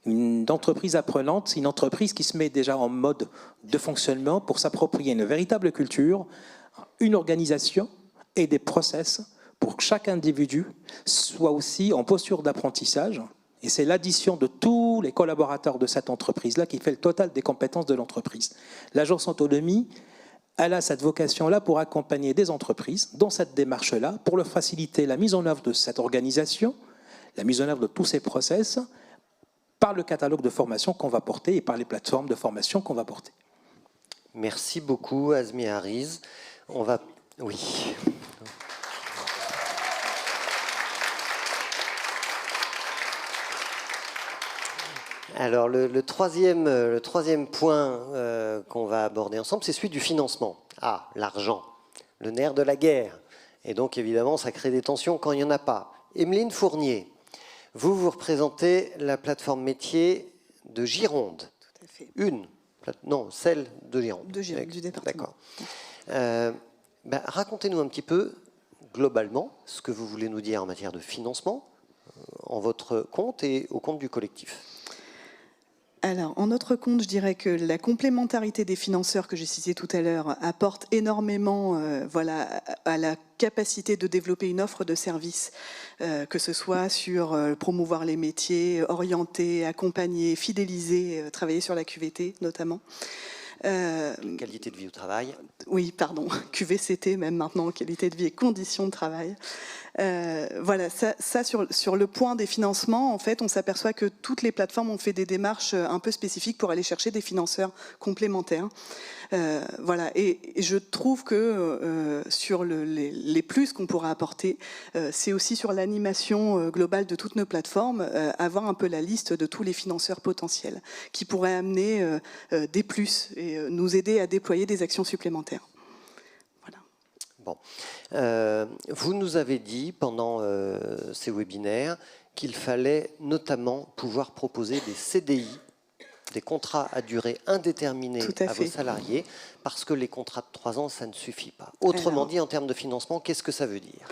Une entreprise apprenante, c'est une entreprise qui se met déjà en mode de fonctionnement pour s'approprier une véritable culture, une organisation et des process pour que chaque individu soit aussi en posture d'apprentissage. Et c'est l'addition de tous les collaborateurs de cette entreprise-là qui fait le total des compétences de l'entreprise. L'agence Autonomie, elle a cette vocation-là pour accompagner des entreprises dans cette démarche-là, pour leur faciliter la mise en œuvre de cette organisation, la mise en œuvre de tous ces process, par le catalogue de formation qu'on va porter et par les plateformes de formation qu'on va porter. Merci beaucoup, Azmi Hariz. On va... Oui. Alors, le troisième point qu'on va aborder ensemble, c'est celui du financement. Ah, l'argent, le nerf de la guerre. Et donc, évidemment, ça crée des tensions quand il n'y en a pas. Emeline Fournier, vous représentez la plateforme métier de Gironde. Tout à fait. Non, celle de Gironde. De Gironde, du département. D'accord. Racontez-nous un petit peu, globalement, ce que vous voulez nous dire en matière de financement, en votre compte et au compte du collectif. Alors, en notre compte, je dirais que la complémentarité des financeurs que j'ai cités tout à l'heure apporte énormément à la capacité de développer une offre de services, que ce soit sur promouvoir les métiers, orienter, accompagner, fidéliser, travailler sur la QVT notamment. Qualité de vie au travail. Oui, pardon, QVCT même maintenant, qualité de vie et conditions de travail. Voilà, ça sur le point des financements, en fait, on s'aperçoit que toutes les plateformes ont fait des démarches un peu spécifiques pour aller chercher des financeurs complémentaires. Voilà, et je trouve que sur les plus qu'on pourra apporter, c'est aussi sur l'animation globale de toutes nos plateformes, avoir un peu la liste de tous les financeurs potentiels qui pourraient amener des plus et nous aider à déployer des actions supplémentaires. Bon. Vous nous avez dit pendant ces webinaires qu'il fallait notamment pouvoir proposer des CDI, des contrats à durée indéterminée à vos salariés, parce que les contrats de 3 ans, ça ne suffit pas. Autrement dit, en termes de financement, qu'est-ce que ça veut dire ?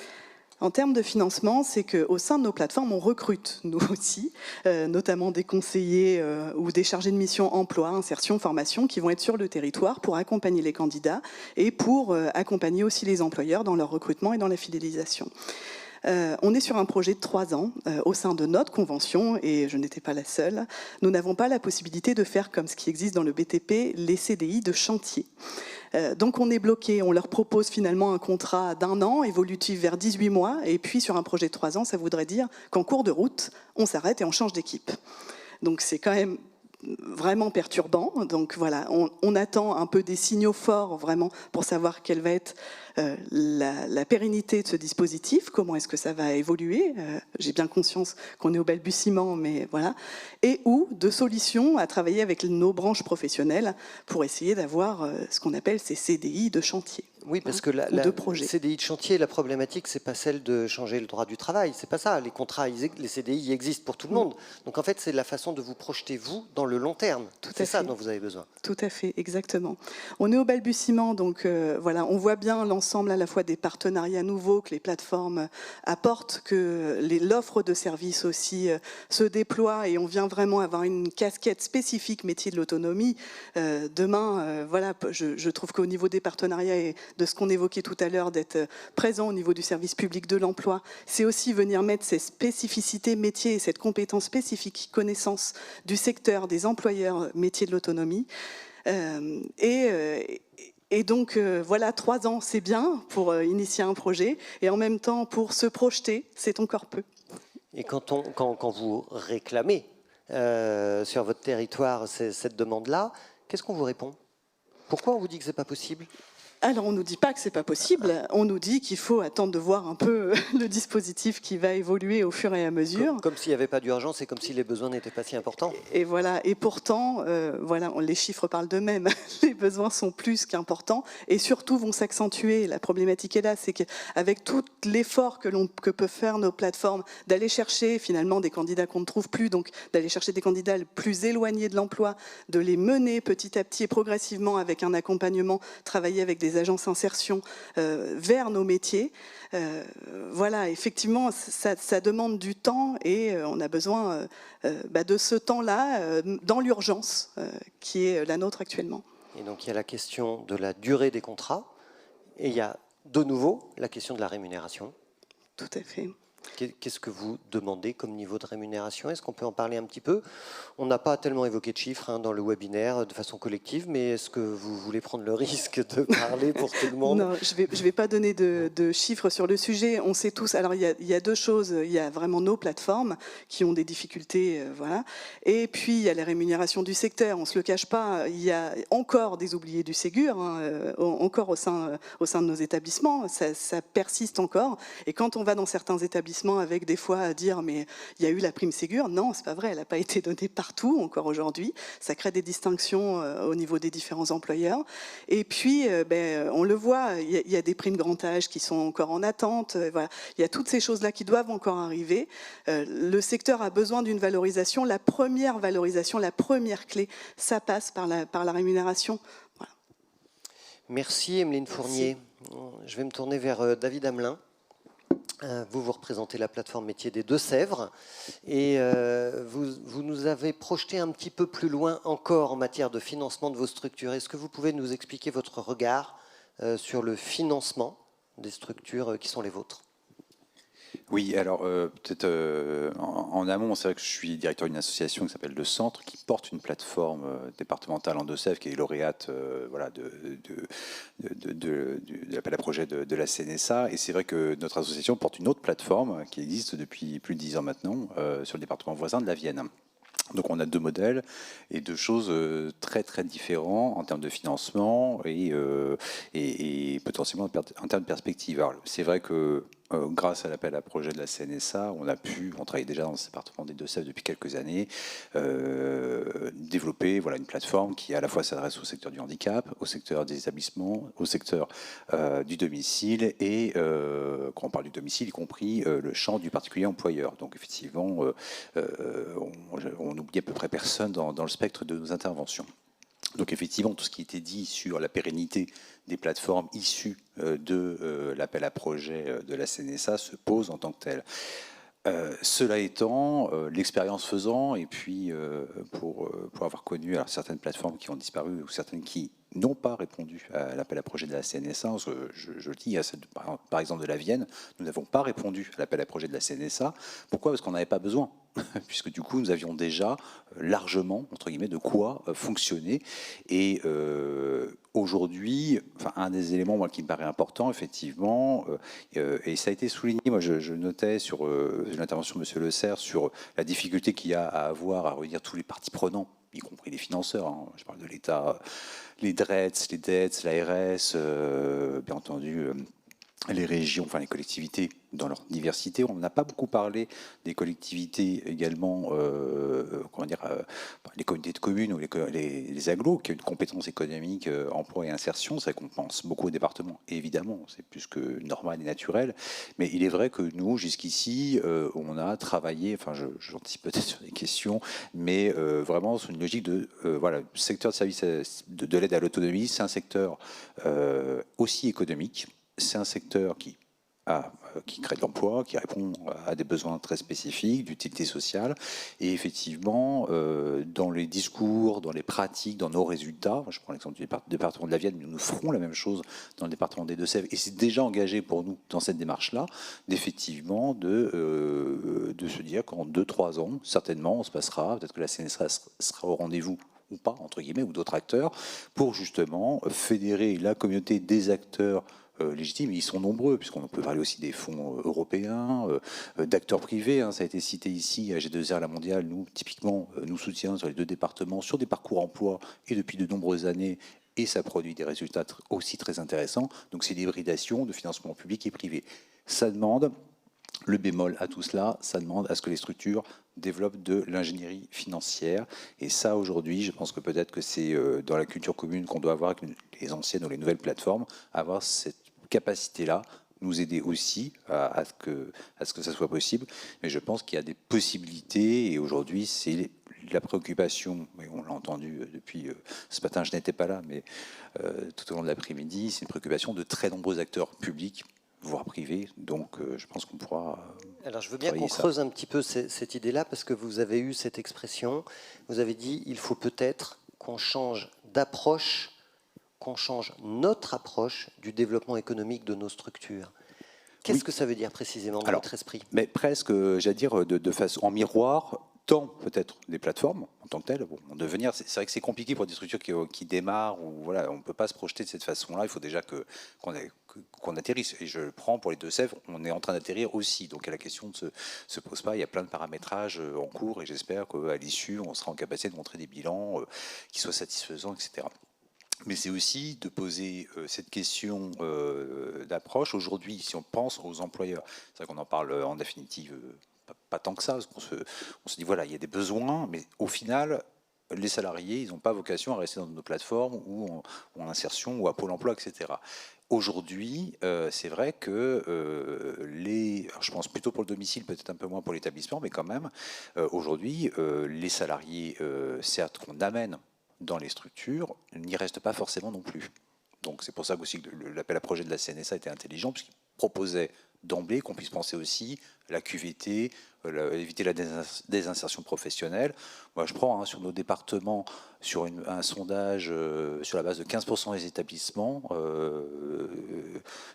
En termes de financement, c'est qu'au sein de nos plateformes, on recrute, nous aussi, notamment des conseillers ou des chargés de mission emploi, insertion, formation, qui vont être sur le territoire pour accompagner les candidats et pour accompagner aussi les employeurs dans leur recrutement et dans la fidélisation. On est sur un projet de 3 ans au sein de notre convention, et je n'étais pas la seule. Nous n'avons pas la possibilité de faire comme ce qui existe dans le BTP, les CDI de chantier. Donc on est bloqué, on leur propose finalement un contrat d'1 an, évolutif vers 18 mois, et puis sur un projet de 3 ans, ça voudrait dire qu'en cours de route, on s'arrête et on change d'équipe. Donc c'est quand même vraiment perturbant. Donc voilà, on attend un peu des signaux forts vraiment pour savoir quelle va être la pérennité de ce dispositif, comment est-ce que ça va évoluer. J'ai bien conscience qu'on est au balbutiement, mais voilà. Et ou de solutions à travailler avec nos branches professionnelles pour essayer d'avoir ce qu'on appelle ces CDI de chantier. Oui, parce que la CDI de chantier, la problématique, c'est pas celle de changer le droit du travail, c'est pas ça. Les contrats, les CDI existent pour tout le monde. Donc en fait, c'est la façon de vous projeter, vous, dans le long terme. C'est ça dont vous avez besoin. Tout à fait, exactement. On est au balbutiement, donc voilà, on voit bien l'ensemble à la fois des partenariats nouveaux que les plateformes apportent, que l'offre de services aussi se déploie, et on vient vraiment avoir une casquette spécifique métier de l'autonomie. Demain, voilà, je trouve qu'au niveau des partenariats et de ce qu'on évoquait tout à l'heure, d'être présent au niveau du service public de l'emploi, c'est aussi venir mettre ces spécificités métiers et cette compétence spécifique, connaissance du secteur, des employeurs métiers de l'autonomie. Et donc, voilà, 3 ans, c'est bien pour initier un projet, et en même temps, pour se projeter, c'est encore peu. Et quand vous réclamez sur votre territoire cette demande-là, qu'est-ce qu'on vous répond? Pourquoi on vous dit que ce n'est pas possible? Alors, on ne nous dit pas que ce n'est pas possible, on nous dit qu'il faut attendre de voir un peu le dispositif qui va évoluer au fur et à mesure. Comme s'il n'y avait pas d'urgence et comme si les besoins n'étaient pas si importants. Et voilà, et pourtant, voilà, les chiffres parlent d'eux-mêmes, les besoins sont plus qu'importants et surtout vont s'accentuer. La problématique est là, c'est qu'avec tout l'effort que peuvent faire nos plateformes d'aller chercher finalement des candidats qu'on ne trouve plus, donc d'aller chercher des candidats plus éloignés de l'emploi, de les mener petit à petit et progressivement avec un accompagnement, travailler avec des agences insertion vers nos métiers. Voilà, effectivement, ça demande du temps et on a besoin de ce temps-là dans l'urgence qui est la nôtre actuellement. Et donc il y a la question de la durée des contrats et il y a de nouveau la question de la rémunération. Tout à fait. Qu'est-ce que vous demandez comme niveau de rémunération? Est-ce qu'on peut en parler un petit peu? On n'a pas tellement évoqué de chiffres dans le webinaire de façon collective, mais est-ce que vous voulez prendre le risque de parler pour tout le monde? Non, je vais pas donner de chiffres sur le sujet. On sait tous. Alors il y a 2 choses. Il y a vraiment nos plateformes qui ont des difficultés, voilà. Et puis il y a les rémunérations du secteur. On se le cache pas. Il y a encore des oubliés du Ségur, encore au sein de nos établissements. Ça persiste encore. Et quand on va dans certains établissements avec des fois à dire mais il y a eu la prime Ségur, non, c'est pas vrai, elle n'a pas été donnée partout encore aujourd'hui. Ça crée des distinctions au niveau des différents employeurs. Et puis, on le voit, il y a des primes grand âge qui sont encore en attente. Voilà. Il y a toutes ces choses-là qui doivent encore arriver. Le secteur a besoin d'une valorisation. La première valorisation, la première clé, ça passe par la rémunération. Voilà. Merci Emeline Fournier. Je vais me tourner vers David Hamelin. Vous représentez la plateforme métier des Deux-Sèvres et vous nous avez projeté un petit peu plus loin encore en matière de financement de vos structures. Est-ce que vous pouvez nous expliquer votre regard sur le financement des structures qui sont les vôtres? Oui, alors peut-être en amont, c'est vrai que je suis directeur d'une association qui s'appelle Le Centre, qui porte une plateforme départementale en Deux-Sèvres, qui est lauréate voilà, de l'appel à projet de la CNSA. Et c'est vrai que notre association porte une autre plateforme qui existe depuis plus de 10 ans maintenant sur le département voisin de la Vienne. Donc on a 2 modèles et 2 choses très très différents en termes de financement et potentiellement en termes de perspective. Alors c'est vrai que grâce à l'appel à projet de la CNSA, on travaille déjà dans ce département des Deux-Sèvres depuis quelques années, développer voilà, une plateforme qui à la fois s'adresse au secteur du handicap, au secteur des établissements, au secteur du domicile et, quand on parle du domicile, y compris le champ du particulier employeur. Donc effectivement, on oublie à peu près personne dans le spectre de nos interventions. Donc effectivement, tout ce qui était dit sur la pérennité des plateformes issues de l'appel à projet de la CNSA se pose en tant que tel. Cela étant, l'expérience faisant, et puis pour avoir connu alors, certaines plateformes qui ont disparu ou certaines qui n'ont pas répondu à l'appel à projet de la CNSA, je le dis, par exemple de la Vienne, nous n'avons pas répondu à l'appel à projet de la CNSA. Pourquoi ? Parce qu'on n'avait pas besoin, puisque du coup nous avions déjà largement, entre guillemets, de quoi fonctionner. Et aujourd'hui, enfin, un des éléments moi, qui me paraît important, effectivement, et ça a été souligné, moi je notais sur l'intervention de M. Le Serre sur la difficulté qu'il y a à avoir à réunir tous les parties prenantes, y compris les financeurs, hein. Je parle de l'État, les DRETS, les DETS, l'ARS, bien entendu les régions, enfin les collectivités dans leur diversité. On n'a pas beaucoup parlé des collectivités également, comment dire, les communautés de communes ou les agglos, qui ont une compétence économique, emploi et insertion. C'est vrai qu'on pense beaucoup au département, et évidemment, c'est plus que normal et naturel. Mais il est vrai que nous, jusqu'ici, on a travaillé, enfin j'anticipe peut-être sur des questions, mais vraiment sur une logique de, voilà, secteur de service de l'aide à l'autonomie, c'est un secteur aussi économique. C'est un secteur qui crée de l'emploi, qui répond à des besoins très spécifiques, d'utilité sociale. Et effectivement, dans les discours, dans les pratiques, dans nos résultats, je prends l'exemple du département de la Vienne, mais nous ferons la même chose dans le département des Deux-Sèvres. Et c'est déjà engagé pour nous dans cette démarche-là, d'effectivement, de se dire qu'en 2-3 ans, certainement, on se passera, peut-être que la CNSA sera au rendez-vous ou pas, entre guillemets, ou d'autres acteurs, pour justement fédérer la communauté des acteurs légitimes. Ils sont nombreux, puisqu'on peut parler aussi des fonds européens, d'acteurs privés. Hein, ça a été cité ici, à G2R, la mondiale, nous, typiquement, nous soutenons sur les 2 départements, sur des parcours emploi, et depuis de nombreuses années, et ça produit des résultats aussi très intéressants. Donc c'est l'hybridation de financement public et privé. Ça demande, le bémol à tout cela, ça demande à ce que les structures développent de l'ingénierie financière. Et ça, aujourd'hui, je pense que peut-être que c'est dans la culture commune qu'on doit avoir avec les anciennes ou les nouvelles plateformes, avoir cette capacité-là, nous aider aussi à ce que ça soit possible. Mais je pense qu'il y a des possibilités, et aujourd'hui, c'est la préoccupation, mais on l'a entendu depuis ce matin, je n'étais pas là, mais tout au long de l'après-midi, c'est une préoccupation de très nombreux acteurs publics, voire privés. Donc je pense qu'on pourra... Alors je veux bien qu'on creuse un petit peu cette idée-là, parce que vous avez eu cette expression, vous avez dit il faut peut-être qu'on change d'approche, qu'on change notre approche du développement économique de nos structures. Qu'est-ce que ça veut dire précisément dans votre esprit ? Mais presque, j'allais dire, de façon en miroir, tant peut-être des plateformes en tant que telles, bon, en devenir. C'est vrai que c'est compliqué pour des structures qui démarrent, ou voilà, on ne peut pas se projeter de cette façon-là. Il faut déjà qu'on atterrisse. Et je le prends pour les Deux-Sèvres, on est en train d'atterrir aussi. Donc la question ne se pose pas. Il y a plein de paramétrages en cours, et j'espère qu'à l'issue, on sera en capacité de montrer des bilans qui soient satisfaisants, etc. Mais c'est aussi de poser cette question d'approche. Aujourd'hui, si on pense aux employeurs, c'est vrai qu'on en parle en définitive pas tant que ça, parce qu'on se dit, voilà, il y a des besoins, mais au final, les salariés, ils n'ont pas vocation à rester dans nos plateformes ou en insertion ou à Pôle emploi, etc. Aujourd'hui, c'est vrai que alors je pense plutôt pour le domicile, peut-être un peu moins pour l'établissement, mais quand même, aujourd'hui, les salariés, certes, qu'on amène dans les structures, n'y reste pas forcément non plus. Donc c'est pour ça aussi que l'appel à projet de la CNSA était intelligent, puisqu'il proposait d'emblée qu'on puisse penser aussi la QVT, éviter la désinsertion professionnelle. Moi, je prends sur nos départements, sur un sondage sur la base de 15% des établissements,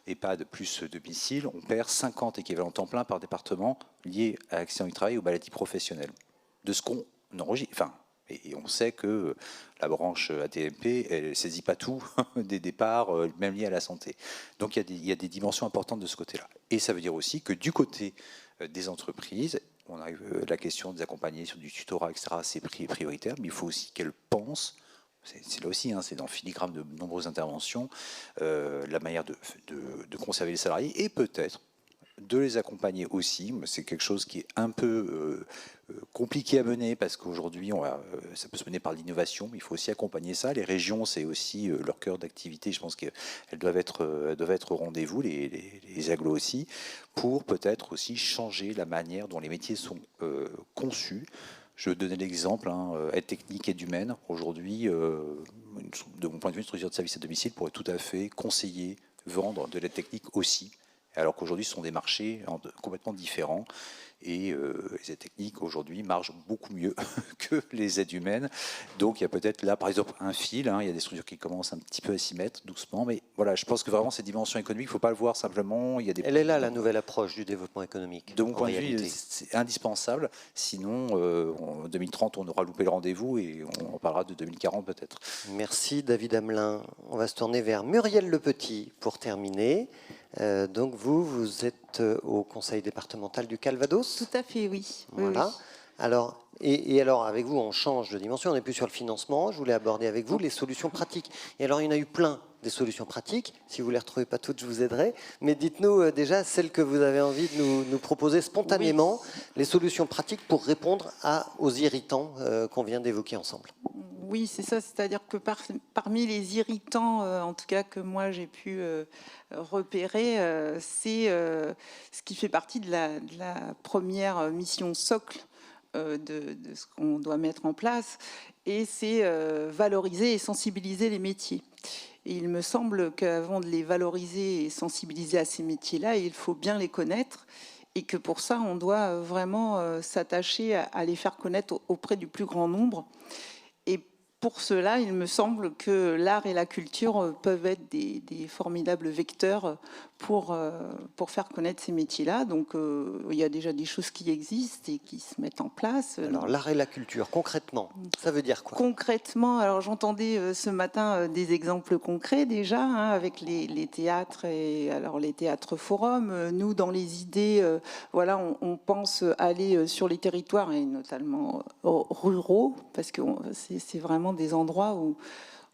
EHPAD plus domicile, on perd 50 équivalents temps plein par département liés à l'accident du travail ou maladies professionnelles. De ce qu'on enregistre, enfin, et on sait que la branche AT-MP, elle ne saisit pas tout des départs, même liés à la santé. Donc il y a des dimensions importantes de ce côté-là. Et ça veut dire aussi que du côté des entreprises, on a eu la question des accompagnés sur du tutorat, etc., c'est prioritaire, mais il faut aussi qu'elles pensent, c'est là aussi, c'est dans le filigrane de nombreuses interventions, la manière de conserver les salariés, et peut-être de les accompagner aussi. C'est quelque chose qui est un peu compliqué à mener, parce qu'aujourd'hui, ça peut se mener par l'innovation, mais il faut aussi accompagner ça. Les régions, c'est aussi leur cœur d'activité. Je pense qu'elles doivent être au rendez-vous, les agglos aussi, pour peut-être aussi changer la manière dont les métiers sont conçus. Je vais donner l'exemple, aide technique, aide humaine. Aujourd'hui, de mon point de vue, une structure de service à domicile pourrait tout à fait conseiller, vendre de l'aide technique aussi, alors qu'aujourd'hui, ce sont des marchés complètement différents. Et les aides techniques, aujourd'hui, marchent beaucoup mieux que les aides humaines. Donc, il y a peut-être là, par exemple, un fil. Il y a des structures qui commencent un petit peu à s'y mettre, doucement. Mais voilà, je pense que vraiment, cette dimension économique, il ne faut pas le voir simplement. Elle est là, la nouvelle approche du développement économique. De mon point de vue, c'est indispensable. Sinon, en 2030, on aura loupé le rendez-vous et on parlera de 2040 peut-être. Merci, David Hamelin. On va se tourner vers Muriel Lepetit pour terminer. Donc vous êtes au conseil départemental du Calvados. Tout à fait, oui. Voilà. Oui, oui. Alors, et alors, avec vous, on change de dimension. On n'est plus sur le financement. Je voulais aborder avec vous les solutions pratiques. Et alors, il y en a eu plein, des solutions pratiques. Si vous ne les retrouvez pas toutes, je vous aiderai. Mais dites-nous déjà celles que vous avez envie de nous proposer spontanément, les solutions pratiques pour répondre aux irritants qu'on vient d'évoquer ensemble. Oui, c'est ça. C'est-à-dire que parmi les irritants, en tout cas que moi j'ai pu repérer, c'est ce qui fait partie de la première mission socle de ce qu'on doit mettre en place, et c'est valoriser et sensibiliser les métiers. Et il me semble qu'avant de les valoriser et sensibiliser à ces métiers-là, il faut bien les connaître, et que pour ça, on doit vraiment s'attacher à les faire connaître auprès du plus grand nombre. Et pour cela, il me semble que l'art et la culture peuvent être des formidables vecteurs pour faire connaître ces métiers-là. Donc, il y a déjà des choses qui existent et qui se mettent en place. Alors, l'art et la culture, concrètement, ça veut dire quoi? Concrètement, alors j'entendais ce matin des exemples concrets déjà, avec les théâtres et alors les théâtres forums. Nous, dans les idées, voilà, on pense aller sur les territoires et notamment ruraux, parce que c'est vraiment des endroits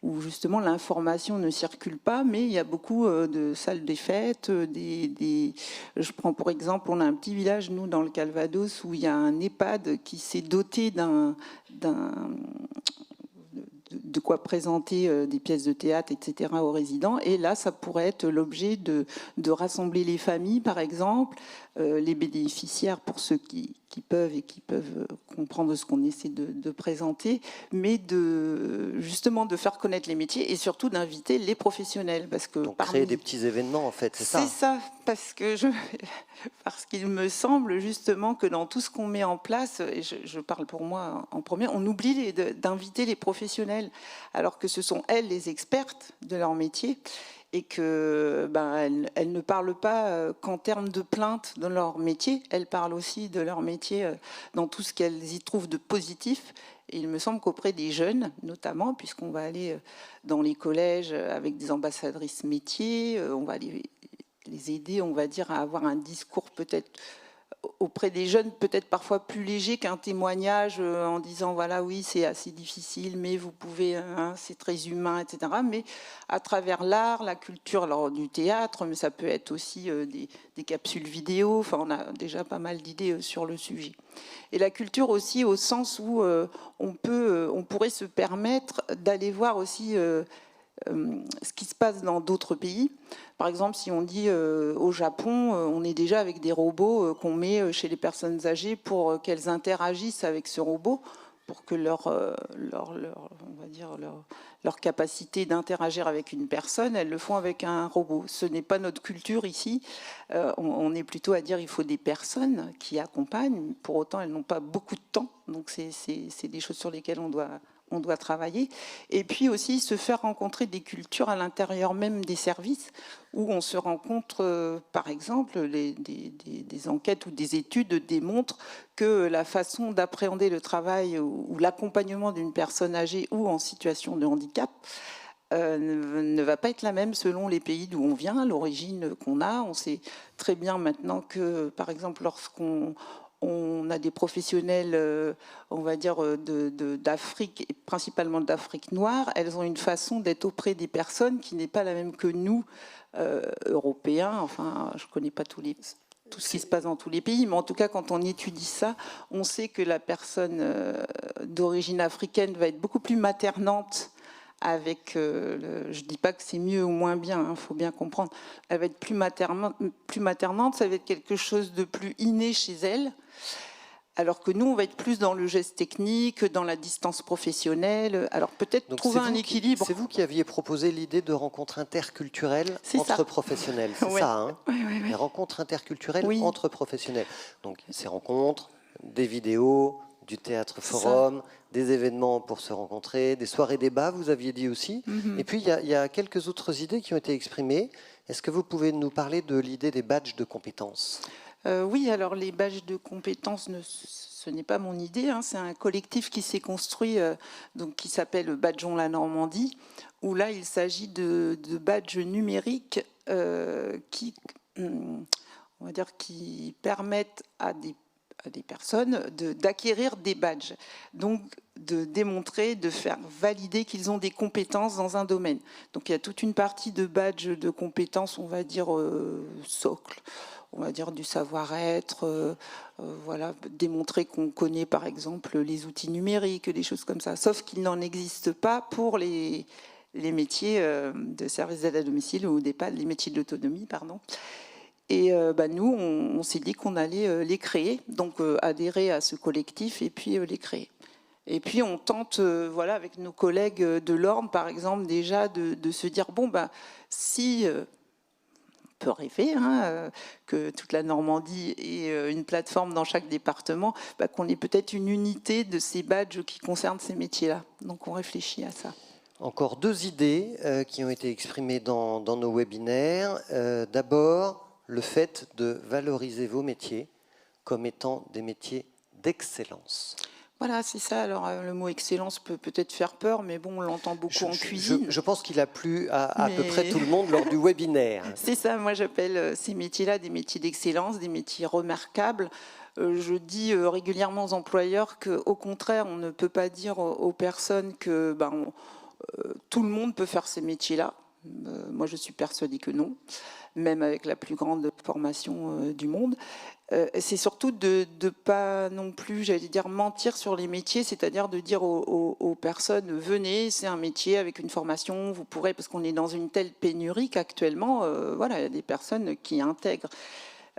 où justement l'information ne circule pas, mais il y a beaucoup de salles des fêtes. Je prends pour exemple, on a un petit village, nous, dans le Calvados, où il y a un EHPAD qui s'est doté de quoi présenter des pièces de théâtre, etc. aux résidents. Et là, ça pourrait être l'objet de rassembler les familles, par exemple, les bénéficiaires pour ceux qui peuvent et qui peuvent comprendre ce qu'on essaie de présenter, mais justement de faire connaître les métiers et surtout d'inviter les professionnels. Parce que donc créer des petits événements, en fait, c'est ça? C'est ça, parce qu'il me semble justement que dans tout ce qu'on met en place, et je parle pour moi en premier, on oublie d'inviter les professionnels, alors que ce sont elles les expertes de leur métier, et que elles ne parlent pas qu'en termes de plaintes dans leur métier, elles parlent aussi de leur métier dans tout ce qu'elles y trouvent de positif. Et il me semble qu'auprès des jeunes, notamment, puisqu'on va aller dans les collèges avec des ambassadrices métiers, on va les aider, on va dire, à avoir un discours peut-être auprès des jeunes, peut-être parfois plus léger qu'un témoignage en disant voilà, oui, c'est assez difficile, mais vous pouvez, c'est très humain, etc. Mais à travers l'art, la culture, alors du théâtre, mais ça peut être aussi des capsules vidéo. Enfin, on a déjà pas mal d'idées sur le sujet. Et la culture aussi, au sens où on pourrait se permettre d'aller voir aussi ce qui se passe dans d'autres pays. Par exemple, si on dit au Japon, on est déjà avec des robots qu'on met chez les personnes âgées pour qu'elles interagissent avec ce robot, pour que leur capacité d'interagir avec une personne, elles le font avec un robot. Ce n'est pas notre culture ici. On est plutôt à dire qu'il faut des personnes qui accompagnent. Pour autant, elles n'ont pas beaucoup de temps. Donc, c'est des choses sur lesquelles on doit travailler. Et puis aussi se faire rencontrer des cultures à l'intérieur même des services, où on se rencontre, par exemple, des enquêtes ou des études démontrent que la façon d'appréhender le travail ou l'accompagnement d'une personne âgée ou en situation de handicap ne va pas être la même selon les pays d'où on vient, l'origine qu'on a. On sait très bien maintenant que, par exemple, lorsqu'on a des professionnels, on va dire, d'Afrique, et principalement d'Afrique noire, elles ont une façon d'être auprès des personnes qui n'est pas la même que nous, Européens. Enfin, je ne connais pas tout ce qui se passe dans tous les pays, mais en tout cas, quand on étudie ça, on sait que la personne d'origine africaine va être beaucoup plus maternante avec, je ne dis pas que c'est mieux ou moins bien, faut bien comprendre, elle va être plus maternante, ça va être quelque chose de plus inné chez elle. Alors que nous, on va être plus dans le geste technique, dans la distance professionnelle. Alors peut-être Donc, trouver un équilibre. C'est vous qui aviez proposé l'idée de rencontres interculturelles entre professionnels, c'est Ouais. ça, hein? Oui. Les rencontres interculturelles Oui. entre professionnels. Donc ces rencontres, des vidéos, du théâtre forum, des événements pour se rencontrer, des soirées débats, vous aviez dit aussi. Et puis il y a quelques autres idées qui ont été exprimées. Est-ce que vous pouvez nous parler de l'idée des badges de compétences? Oui, alors les badges de compétences, ce n'est pas mon idée, hein, c'est un collectif qui s'est construit, donc, qui s'appelle Badgeons la Normandie, où là il s'agit de badges numériques qui, on va dire, qui permettent à des personnes d'acquérir des badges, donc de démontrer, de faire valider qu'ils ont des compétences dans un domaine. Donc il y a toute une partie de badges de compétences, on va dire socle, on va dire du savoir-être, voilà, démontrer qu'on connaît par exemple les outils numériques, des choses comme ça, sauf qu'il n'en existe pas pour les métiers de service d'aide à domicile ou d'EHPAD, les métiers de l'autonomie, pardon. Et nous, on s'est dit qu'on allait les créer, donc adhérer à ce collectif et puis les créer. Et puis on tente, voilà, avec nos collègues de l'Orne, par exemple, déjà de se dire, bon, si on peut rêver que toute la Normandie ait une plateforme dans chaque département, qu'on ait peut-être une unité de ces badges qui concernent ces métiers-là. Donc on réfléchit à ça. Encore deux idées qui ont été exprimées dans nos webinaires. D'abord, le fait de valoriser vos métiers comme étant des métiers d'excellence. Voilà, c'est ça. Alors, le mot excellence peut peut-être faire peur, mais bon, on l'entend beaucoup en cuisine. Je pense qu'il a plu à peu près tout le monde lors du webinaire. C'est ça, moi j'appelle ces métiers-là des métiers d'excellence, des métiers remarquables. Je dis régulièrement aux employeurs qu'au contraire, on ne peut pas dire aux personnes que tout le monde peut faire ces métiers-là. Moi, je suis persuadée que non, même avec la plus grande formation du monde. C'est surtout de ne pas non plus, j'allais dire, mentir sur les métiers, c'est-à-dire de dire aux personnes, venez, c'est un métier avec une formation, vous pourrez, parce qu'on est dans une telle pénurie qu'actuellement, voilà, il y a des personnes qui intègrent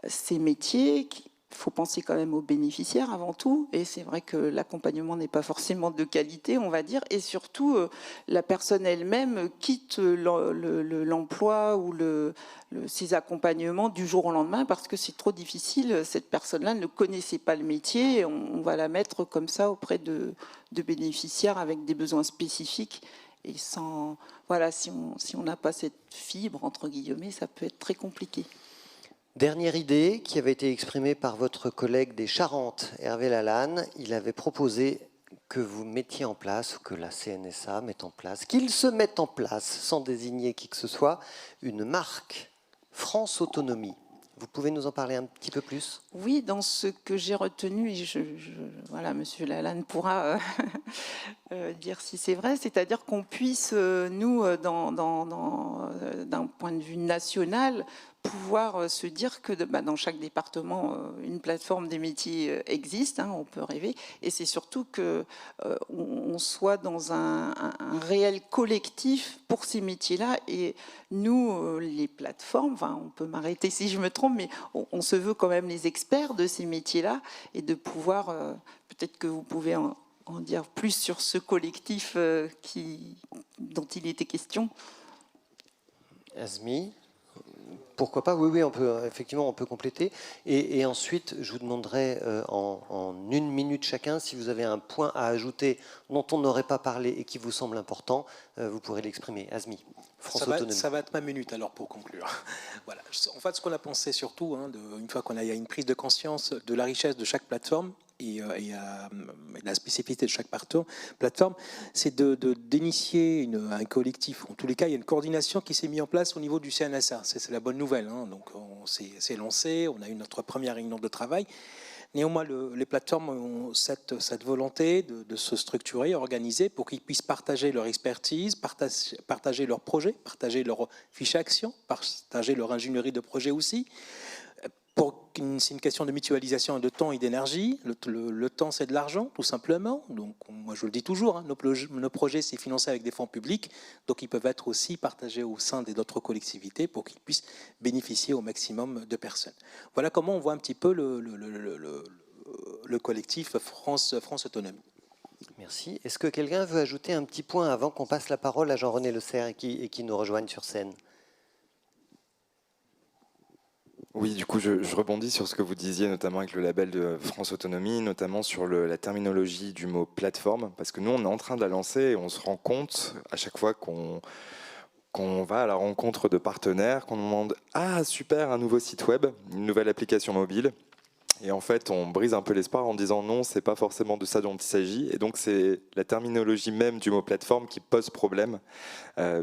ces métiers. Il faut penser quand même aux bénéficiaires avant tout, et c'est vrai que l'accompagnement n'est pas forcément de qualité, on va dire, et surtout la personne elle-même quitte l'emploi ou ses accompagnements du jour au lendemain parce que c'est trop difficile. Cette personne-là ne connaissait pas le métier, et on va la mettre comme ça auprès de bénéficiaires avec des besoins spécifiques. Et sans, voilà, si on n'a pas cette fibre, entre guillemets, ça peut être très compliqué. Dernière idée qui avait été exprimée par votre collègue des Charentes, Hervé Lalanne. Il avait proposé que vous mettiez en place, que la CNSA mette en place, qu'il se mette en place, sans désigner qui que ce soit, une marque France Autonomie. Vous pouvez nous en parler un petit peu plus? Oui, dans ce que j'ai retenu, et voilà, Monsieur Lalanne pourra dire si c'est vrai, c'est-à-dire qu'on puisse, nous, d'un point de vue national, pouvoir se dire que dans chaque département, une plateforme des métiers existe, on peut rêver, et c'est surtout qu'on soit dans un réel collectif pour ces métiers-là, et nous, les plateformes, on peut m'arrêter si je me trompe, mais on se veut quand même les experts de ces métiers-là, et de pouvoir, peut-être que vous pouvez en dire plus sur ce collectif dont il était question. Azmi, pourquoi pas? Oui, effectivement, on peut compléter. Et ensuite, je vous demanderai en 1 minute chacun, si vous avez un point à ajouter dont on n'aurait pas parlé et qui vous semble important, vous pourrez l'exprimer. Azmi, France Autonomie. Ça va être ma minute alors pour conclure. Voilà. En fait, ce qu'on a pensé surtout, une fois qu'on a une prise de conscience de la richesse de chaque plateforme, et la spécificité de chaque plateforme, c'est d'initier un collectif. En tous les cas, il y a une coordination qui s'est mise en place au niveau du CNSA. C'est la bonne nouvelle. Donc, on s'est lancé, on a eu notre première réunion de travail. Néanmoins, les plateformes ont cette volonté de se structurer, organiser pour qu'ils puissent partager leur expertise, partager leurs projets, partager leurs fiches actions, partager leur ingénierie de projet aussi. C'est une question de mutualisation de temps et d'énergie. Le temps, c'est de l'argent, tout simplement. Donc, moi, je le dis toujours, nos projets, c'est financé avec des fonds publics. Donc, ils peuvent être aussi partagés au sein d'autres collectivités pour qu'ils puissent bénéficier au maximum de personnes. Voilà comment on voit un petit peu le collectif France Autonomie. Merci. Est-ce que quelqu'un veut ajouter un petit point avant qu'on passe la parole à Jean-René Le Serre et qui nous rejoigne sur scène? Oui, du coup, je rebondis sur ce que vous disiez, notamment avec le label de France Autonomie, notamment sur la terminologie du mot plateforme, parce que nous, on est en train de la lancer et on se rend compte à chaque fois qu'on va à la rencontre de partenaires, qu'on nous demande « Ah, super, un nouveau site web, une nouvelle application mobile ». Et en fait, on brise un peu l'espoir en disant non, c'est pas forcément de ça dont il s'agit. Et donc, c'est la terminologie même du mot plateforme qui pose problème,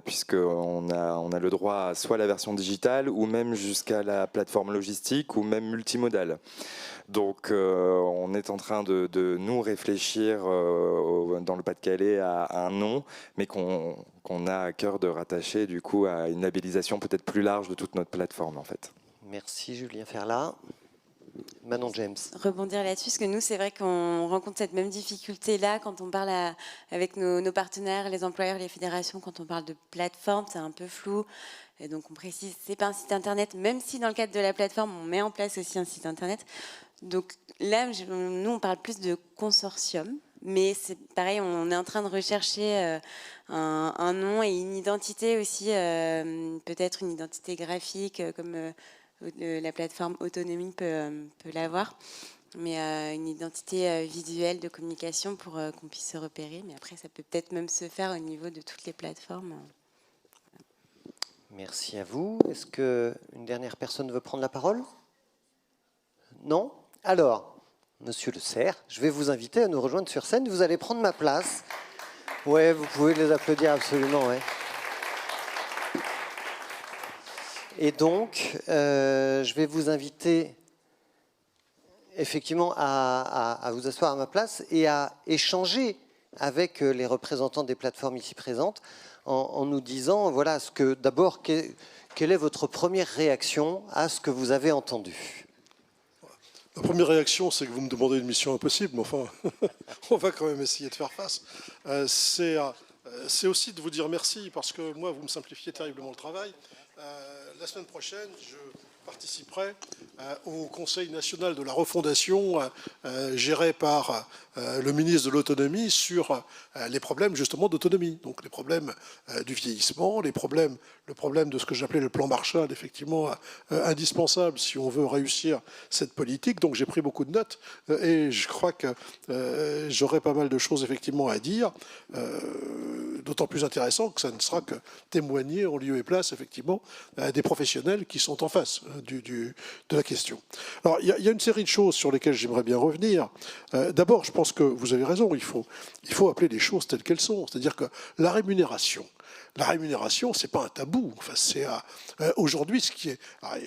puisqu'on a le droit à soit la version digitale, ou même jusqu'à la plateforme logistique, ou même multimodale. Donc, on est en train de nous réfléchir dans le Pas-de-Calais à un nom, mais qu'on a à cœur de rattacher du coup à une labellisation peut-être plus large de toute notre plateforme, en fait. Merci Julien Ferlat. Manon James. Rebondir là-dessus, parce que nous, c'est vrai qu'on rencontre cette même difficulté-là quand on parle avec nos partenaires, les employeurs, les fédérations, quand on parle de plateforme, c'est un peu flou. Et donc on précise, c'est pas un site internet, même si dans le cadre de la plateforme, on met en place aussi un site internet. Donc là, nous, on parle plus de consortium, mais c'est pareil, on est en train de rechercher un nom et une identité aussi, peut-être une identité graphique, comme la plateforme Autonomie peut l'avoir, mais une identité visuelle de communication pour qu'on puisse se repérer. Mais après, ça peut peut-être même se faire au niveau de toutes les plateformes. Merci à vous. Est-ce qu'une dernière personne veut prendre la parole? Non? Alors, Monsieur Le Serre, je vais vous inviter à nous rejoindre sur scène. Vous allez prendre ma place. Ouais, vous pouvez les applaudir absolument, ouais. Et donc, je vais vous inviter effectivement à vous asseoir à ma place et à échanger avec les représentants des plateformes ici présentes en nous disant, voilà, d'abord, quelle est votre première réaction à ce que vous avez entendu? La première réaction, c'est que vous me demandez une mission impossible, mais enfin, on va quand même essayer de faire face. C'est aussi de vous dire merci, parce que moi, vous me simplifiez terriblement le travail. La semaine prochaine, je participerai au Conseil national de la refondation géré par le ministre de l'Autonomie sur les problèmes justement d'autonomie. Donc les problèmes du vieillissement, le problème de ce que j'appelais le plan Marshall, effectivement indispensable si on veut réussir cette politique. Donc j'ai pris beaucoup de notes et je crois que j'aurai pas mal de choses effectivement à dire, d'autant plus intéressant que ça ne sera que témoigner en lieu et place effectivement des professionnels qui sont en face de la question. Alors, il y a une série de choses sur lesquelles j'aimerais bien revenir. D'abord, je pense que vous avez raison, il faut appeler les choses telles qu'elles sont. C'est-à-dire que la rémunération, c'est pas un tabou. Enfin, c'est aujourd'hui ce qui est.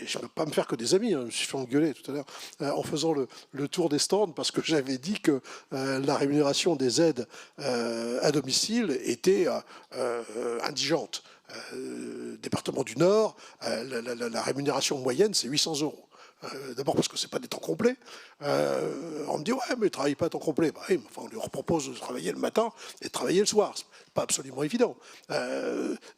Je ne peux pas me faire que des amis. Je me suis fait engueuler tout à l'heure en faisant le tour des stands parce que j'avais dit que la rémunération des aides à domicile était indigente. Département du Nord, la rémunération moyenne, c'est 800 €. D'abord parce que ce n'est pas des temps complets. On me dit, ouais, mais ne travaille pas à temps complet. Bah, oui, mais enfin, on leur propose de travailler le matin et de travailler le soir. Ce n'est pas absolument évident.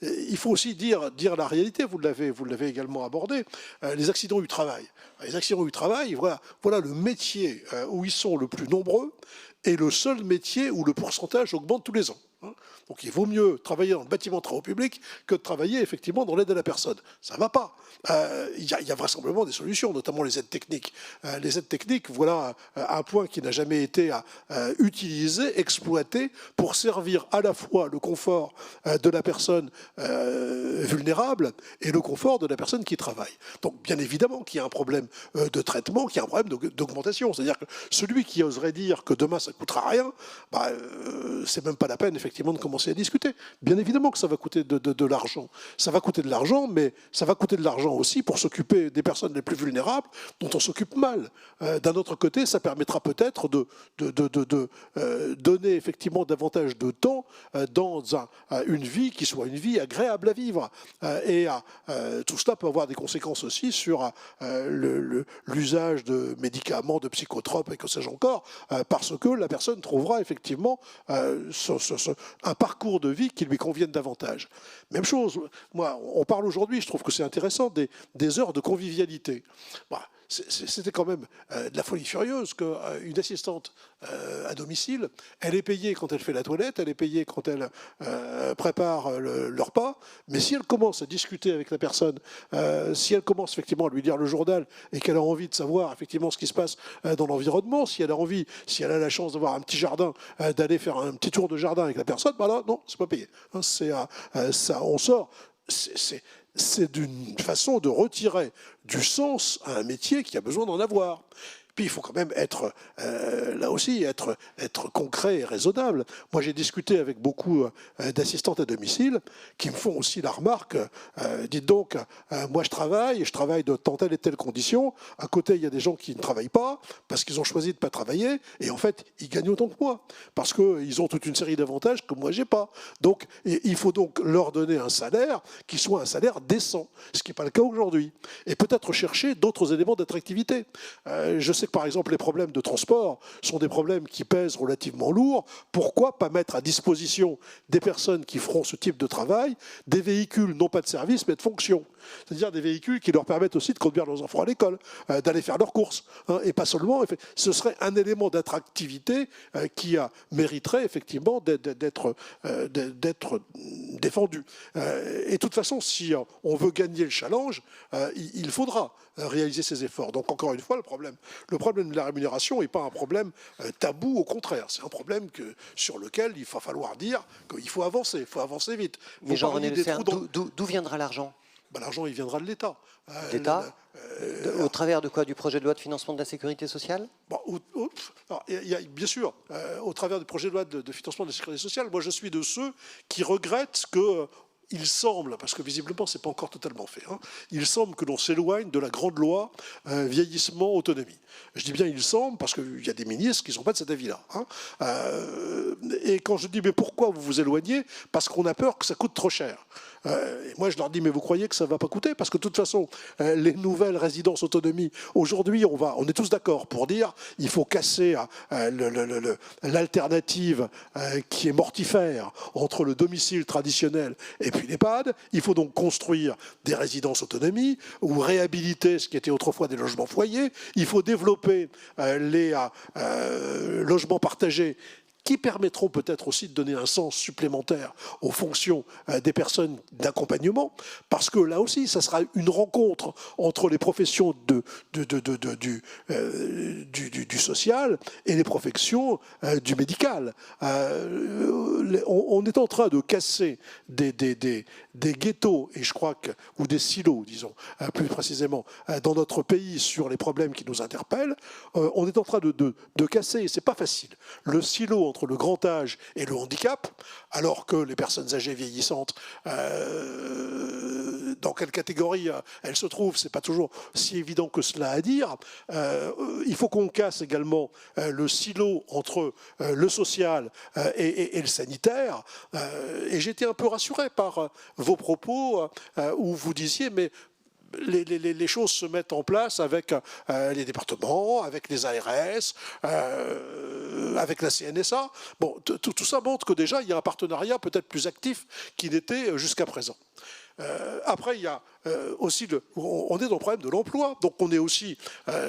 Il faut aussi dire la réalité, vous l'avez également abordé, les accidents du travail. Les accidents du travail, voilà le métier où ils sont le plus nombreux et le seul métier où le pourcentage augmente tous les ans. Donc il vaut mieux travailler dans le bâtiment de travaux publics que de travailler effectivement dans l'aide à la personne. Ça ne va pas. Il y a vraisemblablement des solutions, notamment les aides techniques. Les aides techniques, voilà un point qui n'a jamais été utilisé, exploité pour servir à la fois le confort de la personne vulnérable et le confort de la personne qui travaille. Donc bien évidemment qu'il y a un problème de traitement, qu'il y a un problème d'augmentation. C'est-à-dire que celui qui oserait dire que demain ça ne coûtera rien, c'est même pas la peine effectivement de commencer à discuter. Bien évidemment que ça va coûter de l'argent. Ça va coûter de l'argent, mais ça va coûter de l'argent aussi pour s'occuper des personnes les plus vulnérables dont on s'occupe mal. D'un autre côté, ça permettra peut-être de donner effectivement davantage de temps dans une vie qui soit une vie agréable à vivre. Et tout cela peut avoir des conséquences aussi sur l'usage de médicaments, de psychotropes et que sais-je encore, parce que la personne trouvera effectivement un parcours de vie qui lui convienne davantage. Même chose, moi, on parle aujourd'hui, je trouve que c'est intéressant, des heures de convivialité. c'était quand même de la folie furieuse qu'une assistante à domicile, elle est payée quand elle fait la toilette, elle est payée quand elle prépare le repas, mais si elle commence à discuter avec la personne, si elle commence effectivement à lui lire le journal et qu'elle a envie de savoir effectivement ce qui se passe dans l'environnement, si elle a envie, si elle a la chance d'avoir un petit jardin, d'aller faire un petit tour de jardin avec la personne, bah là, non, c'est pas payé. Hein, ça, on sort. C'est d'une façon de retirer du sens à un métier qui a besoin d'en avoir. Puis il faut quand même être, là aussi, être concret et raisonnable. Moi, j'ai discuté avec beaucoup d'assistantes à domicile qui me font aussi la remarque, dites donc, moi je travaille dans telle et telle condition. À côté, il y a des gens qui ne travaillent pas parce qu'ils ont choisi de ne pas travailler. Et en fait, ils gagnent autant que moi parce qu'ils ont toute une série d'avantages que moi, je n'ai pas. Donc, il faut donc leur donner un salaire qui soit un salaire décent, ce qui n'est pas le cas aujourd'hui. Et peut-être chercher d'autres éléments d'attractivité. Je sais que par exemple les problèmes de transport sont des problèmes qui pèsent relativement lourd. Pourquoi pas mettre à disposition des personnes qui feront ce type de travail des véhicules non pas de service mais de fonction, c'est-à-dire des véhicules qui leur permettent aussi de conduire leurs enfants à l'école, d'aller faire leurs courses, hein, et pas seulement. Ce serait un élément d'attractivité qui mériterait effectivement d'être défendu. Et de toute façon, si on veut gagner le challenge, il faudra réaliser ces efforts. Donc encore une fois, le problème de la rémunération n'est pas un problème tabou, au contraire. C'est un problème sur lequel il va falloir dire qu'il faut avancer vite. Mais Jean-René Le Serre, d'où viendra l'argent ? L'argent, il viendra de l'État. L'État au travers de quoi ? Du projet de loi de financement de la sécurité sociale ? Bien sûr, au travers du projet de loi de financement de la sécurité sociale, moi je suis de ceux qui regrettent que... Il semble, parce que visiblement ce n'est pas encore totalement fait, hein, il semble que l'on s'éloigne de la grande loi vieillissement autonomie. Je dis bien il semble parce qu'il y a des ministres qui ne sont pas de cet avis-là. Hein. Et quand je dis mais pourquoi vous vous éloignez ? Parce qu'on a peur que ça coûte trop cher. Et moi je leur dis mais vous croyez que ça ne va pas coûter ? Parce que de toute façon les nouvelles résidences autonomie, aujourd'hui on est tous d'accord pour dire il faut casser l'alternative qui est mortifère entre le domicile traditionnel et puis l'EHPAD. Il faut donc construire des résidences autonomie ou réhabiliter ce qui était autrefois des logements foyers. Il faut développer les logements partagés qui permettront peut-être aussi de donner un sens supplémentaire aux fonctions des personnes d'accompagnement, parce que là aussi, ça sera une rencontre entre les professions du social et les professions du médical. On est en train de casser des ghettos, et je crois ou des silos, disons, plus précisément, dans notre pays sur les problèmes qui nous interpellent. On est en train de casser, et c'est pas facile, le silo entre le grand âge et le handicap, alors que les personnes âgées vieillissantes, dans quelle catégorie elles se trouvent, c'est pas toujours si évident que cela à dire. Il faut qu'on casse également le silo entre le social et le sanitaire. Et j'étais un peu rassuré par vos propos où vous disiez mais les choses se mettent en place avec les départements, avec les ARS, avec la CNSA. Bon, tout ça montre que déjà il y a un partenariat peut-être plus actif qu'il n'était jusqu'à présent. Après, il y a aussi on est dans le problème de l'emploi, donc on est aussi,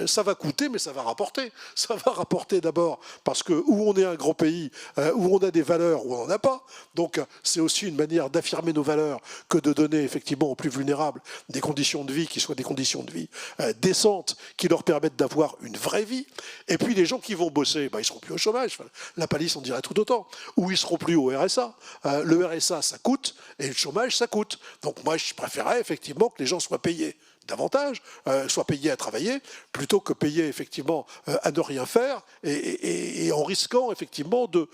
ça va coûter, mais ça va rapporter. Ça va rapporter d'abord parce que où on est un grand pays, où on a des valeurs, où on n'en a pas. Donc c'est aussi une manière d'affirmer nos valeurs que de donner effectivement aux plus vulnérables des conditions de vie qui soient des conditions de vie décentes, qui leur permettent d'avoir une vraie vie. Et puis les gens qui vont bosser, ils seront plus au chômage. Enfin, la palisse en dirait tout autant. Ou ils seront plus au RSA. Le RSA, ça coûte, et le chômage, ça coûte. Donc moi, je préférerais effectivement que les gens soient payés davantage, soient payés à travailler, plutôt que payés effectivement à ne rien faire et en risquant effectivement de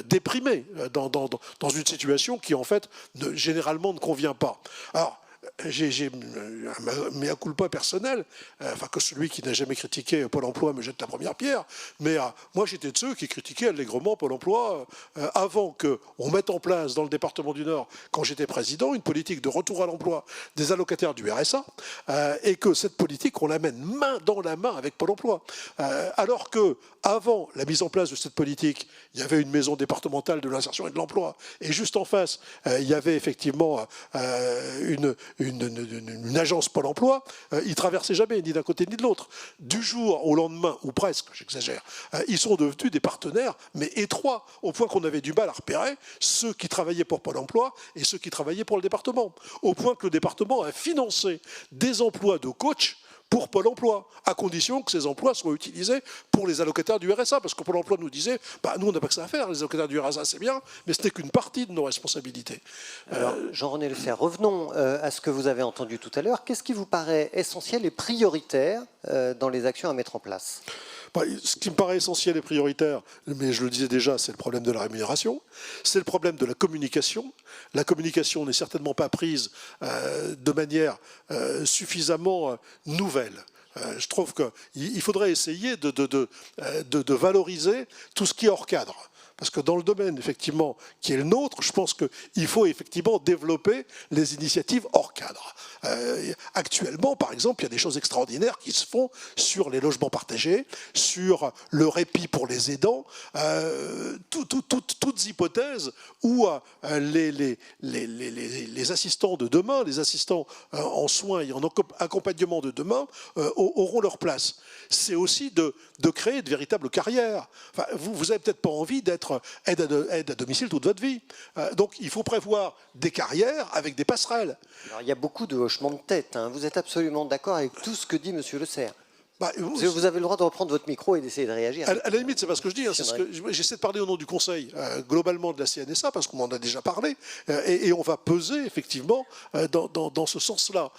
déprimer dans une situation qui en fait généralement ne convient pas. Alors, j'ai un mea culpa personnel, enfin que celui qui n'a jamais critiqué Pôle emploi me jette la première pierre, mais moi j'étais de ceux qui critiquaient allègrement Pôle emploi avant qu'on mette en place dans le département du Nord, quand j'étais président, une politique de retour à l'emploi des allocataires du RSA, et que cette politique, on la mène main dans la main avec Pôle emploi. Alors que avant la mise en place de cette politique, il y avait une maison départementale de l'insertion et de l'emploi, et juste en face, il y avait effectivement une une agence Pôle emploi, ils traversaient jamais ni d'un côté ni de l'autre. Du jour au lendemain, ou presque, j'exagère, ils sont devenus des partenaires, mais étroits, au point qu'on avait du mal à repérer ceux qui travaillaient pour Pôle emploi et ceux qui travaillaient pour le département. Au point que le département a financé des emplois de coach pour Pôle emploi, à condition que ces emplois soient utilisés pour les allocataires du RSA. Parce que Pôle emploi nous disait, nous on n'a pas que ça à faire, les allocataires du RSA c'est bien, mais ce n'est qu'une partie de nos responsabilités. Alors, Jean-René Lecerf, revenons à ce que vous avez entendu tout à l'heure. Qu'est-ce qui vous paraît essentiel et prioritaire dans les actions à mettre en place ? Ce qui me paraît essentiel et prioritaire, mais je le disais déjà, c'est le problème de la rémunération, c'est le problème de la communication. La communication n'est certainement pas prise de manière suffisamment nouvelle. Je trouve qu'il faudrait essayer de valoriser tout ce qui est hors cadre. Parce que dans le domaine, effectivement, qui est le nôtre, je pense qu'il faut effectivement développer les initiatives hors cadre. Actuellement, par exemple, il y a des choses extraordinaires qui se font sur les logements partagés, sur le répit pour les aidants, toutes hypothèses où les assistants de demain, les assistants en soins et en accompagnement de demain auront leur place. C'est aussi de créer de véritables carrières. Enfin, vous n'avez peut-être pas envie d'être aide à domicile toute votre vie. Donc il faut prévoir des carrières avec des passerelles. Alors, il y a beaucoup de hochements de tête. Vous êtes absolument d'accord avec tout ce que dit M. Lecerf. Vous avez le droit de reprendre votre micro et d'essayer de réagir. À la limite, c'est pas ce que je dis. J'essaie de parler au nom du Conseil, globalement de la CNSA, parce qu'on en a déjà parlé, et on va peser, effectivement, dans ce sens-là.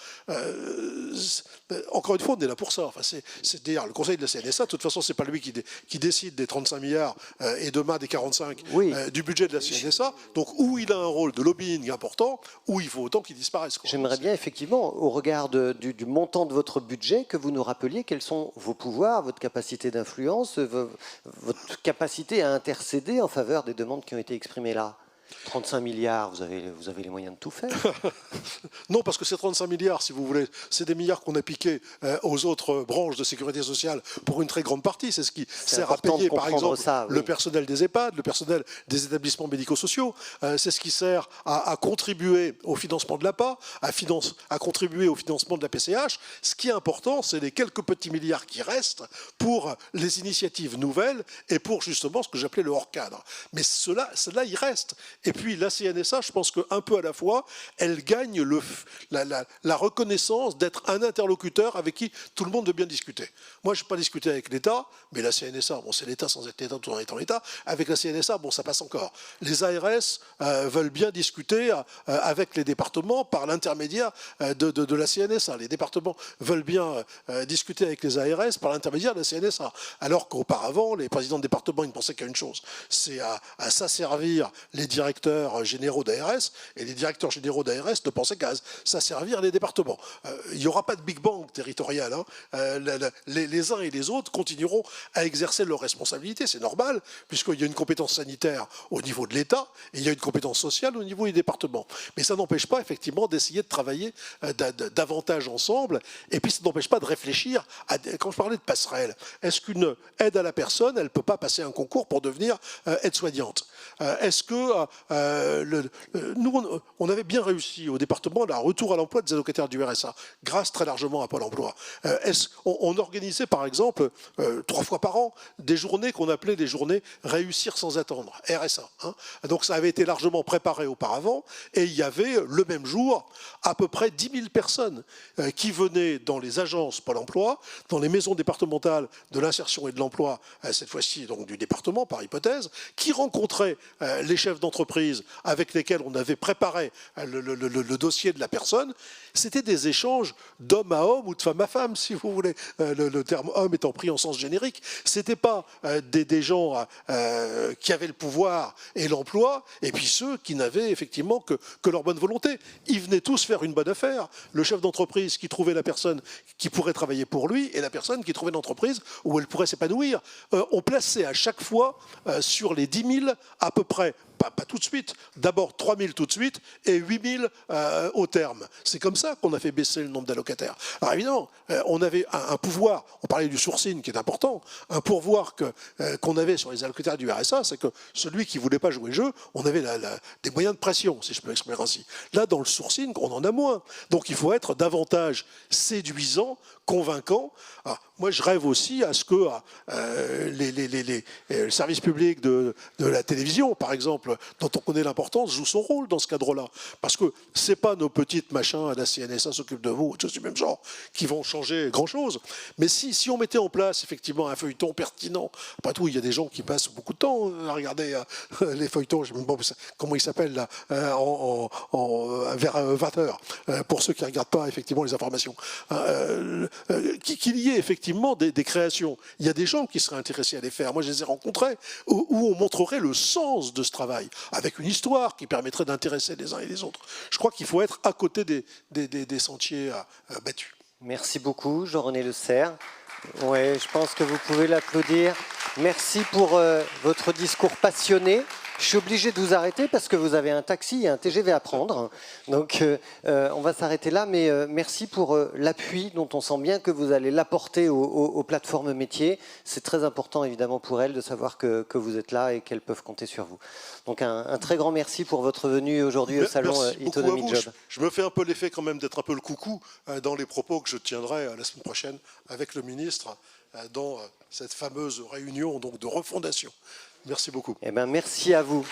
Encore une fois, on est là pour ça. Enfin, c'est d'ailleurs le Conseil de la CNSA, de toute façon, c'est pas lui qui décide des 35 milliards et demain des 45 du budget de la CNSA. Donc, où il a un rôle de lobbying important, où il faut autant qu'il disparaisse. J'aimerais bien, effectivement, au regard du montant de votre budget, que vous nous rappeliez quels sont vos pouvoirs, votre capacité d'influence, votre capacité à intercéder en faveur des demandes qui ont été exprimées là. 35 milliards, vous avez les moyens de tout faire. Non, parce que ces 35 milliards, si vous voulez, c'est des milliards qu'on a piqués aux autres branches de sécurité sociale pour une très grande partie. C'est ce qui sert à payer, par exemple, le personnel des EHPAD, le personnel des établissements médico-sociaux. C'est ce qui sert à contribuer au financement de l'APA, à contribuer au financement de la PCH. Ce qui est important, c'est les quelques petits milliards qui restent pour les initiatives nouvelles et pour justement ce que j'appelais le hors-cadre. Mais cela, il reste. Et puis la CNSA, je pense qu'un peu à la fois, elle gagne la reconnaissance d'être un interlocuteur avec qui tout le monde veut bien discuter. Moi, je n'ai pas discuté avec l'État, mais la CNSA, bon, c'est l'État sans être l'État tout en étant l'État. Avec la CNSA, bon, ça passe encore. Les ARS veulent bien discuter avec les départements par l'intermédiaire de la CNSA. Les départements veulent bien discuter avec les ARS par l'intermédiaire de la CNSA. Alors qu'auparavant, les présidents de département, ils ne pensaient qu'à une chose, c'est à s'asservir les directeurs généraux d'ARS, et les directeurs généraux d'ARS ne pensaient qu'à s'asservir les départements. Il n'y aura pas de Big Bang territorial. Les uns et les autres continueront à exercer leurs responsabilités, c'est normal, puisqu'il y a une compétence sanitaire au niveau de l'État, et il y a une compétence sociale au niveau des départements. Mais ça n'empêche pas, effectivement, d'essayer de travailler davantage ensemble, et puis ça n'empêche pas de réfléchir quand je parlais de passerelle, est-ce qu'une aide à la personne, elle ne peut pas passer un concours pour devenir aide-soignante? Est-ce que nous, on avait bien réussi au département le retour à l'emploi des allocataires du RSA, grâce très largement à Pôle emploi. On organisait par exemple 3 fois par an des journées qu'on appelait des journées réussir sans attendre, RSA. Donc ça avait été largement préparé auparavant, et il y avait le même jour à peu près 10 000 personnes qui venaient dans les agences Pôle emploi, dans les maisons départementales de l'insertion et de l'emploi, cette fois-ci donc du département par hypothèse, qui rencontraient les chefs d'entreprise avec lesquels on avait préparé le dossier de la personne. C'était des échanges d'homme à homme ou de femme à femme, si vous voulez, le terme homme étant pris en sens générique. C'était pas des gens qui avaient le pouvoir et l'emploi, et puis ceux qui n'avaient effectivement que leur bonne volonté. Ils venaient tous faire une bonne affaire. Le chef d'entreprise qui trouvait la personne qui pourrait travailler pour lui, et la personne qui trouvait l'entreprise où elle pourrait s'épanouir. On plaçait à chaque fois sur les 10 000 à peu près pas tout de suite. D'abord 3 000 tout de suite et 8 000 au terme. C'est comme ça qu'on a fait baisser le nombre d'allocataires. Alors évidemment, on avait un pouvoir, on parlait du sourcing qui est important, un pouvoir qu'on avait sur les allocataires du RSA, c'est que celui qui ne voulait pas jouer le jeu, on avait des moyens de pression, si je peux m'exprimer ainsi. Là, dans le sourcing, on en a moins. Donc il faut être davantage séduisant, convaincant. Alors, moi, je rêve aussi à ce que le service public de la télévision, par exemple, dont on connaît l'importance, joue son rôle dans ce cadre-là. Parce que ce n'est pas nos petites machins, la CNSA s'occupe de vous, choses du même genre, qui vont changer grand-chose. Mais si on mettait en place, effectivement, un feuilleton pertinent, après tout, il y a des gens qui passent beaucoup de temps à regarder les feuilletons, je ne sais même pas comment ils s'appellent, là, vers 20h, pour ceux qui ne regardent pas, effectivement, les informations. Qu'il y ait effectivement des créations. Il y a des gens qui seraient intéressés à les faire. Moi, je les ai rencontrés où on montrerait le sens de ce travail, avec une histoire qui permettrait d'intéresser les uns et les autres. Je crois qu'il faut être à côté des sentiers battus. Merci beaucoup, Jean-René Le Serre. Ouais, je pense que vous pouvez l'applaudir. Merci pour votre discours passionné. Je suis obligé de vous arrêter parce que vous avez un taxi et un TGV à prendre. Donc, on va s'arrêter là. Mais merci pour l'appui dont on sent bien que vous allez l'apporter aux plateformes métiers. C'est très important, évidemment, pour elles de savoir que vous êtes là et qu'elles peuvent compter sur vous. Donc, un très grand merci pour votre venue aujourd'hui au salon Autonomie Job. Je me fais un peu l'effet quand même d'être un peu le coucou dans les propos que je tiendrai la semaine prochaine avec le ministre dans cette fameuse réunion donc, de refondation. Merci beaucoup. Eh bien, merci à vous.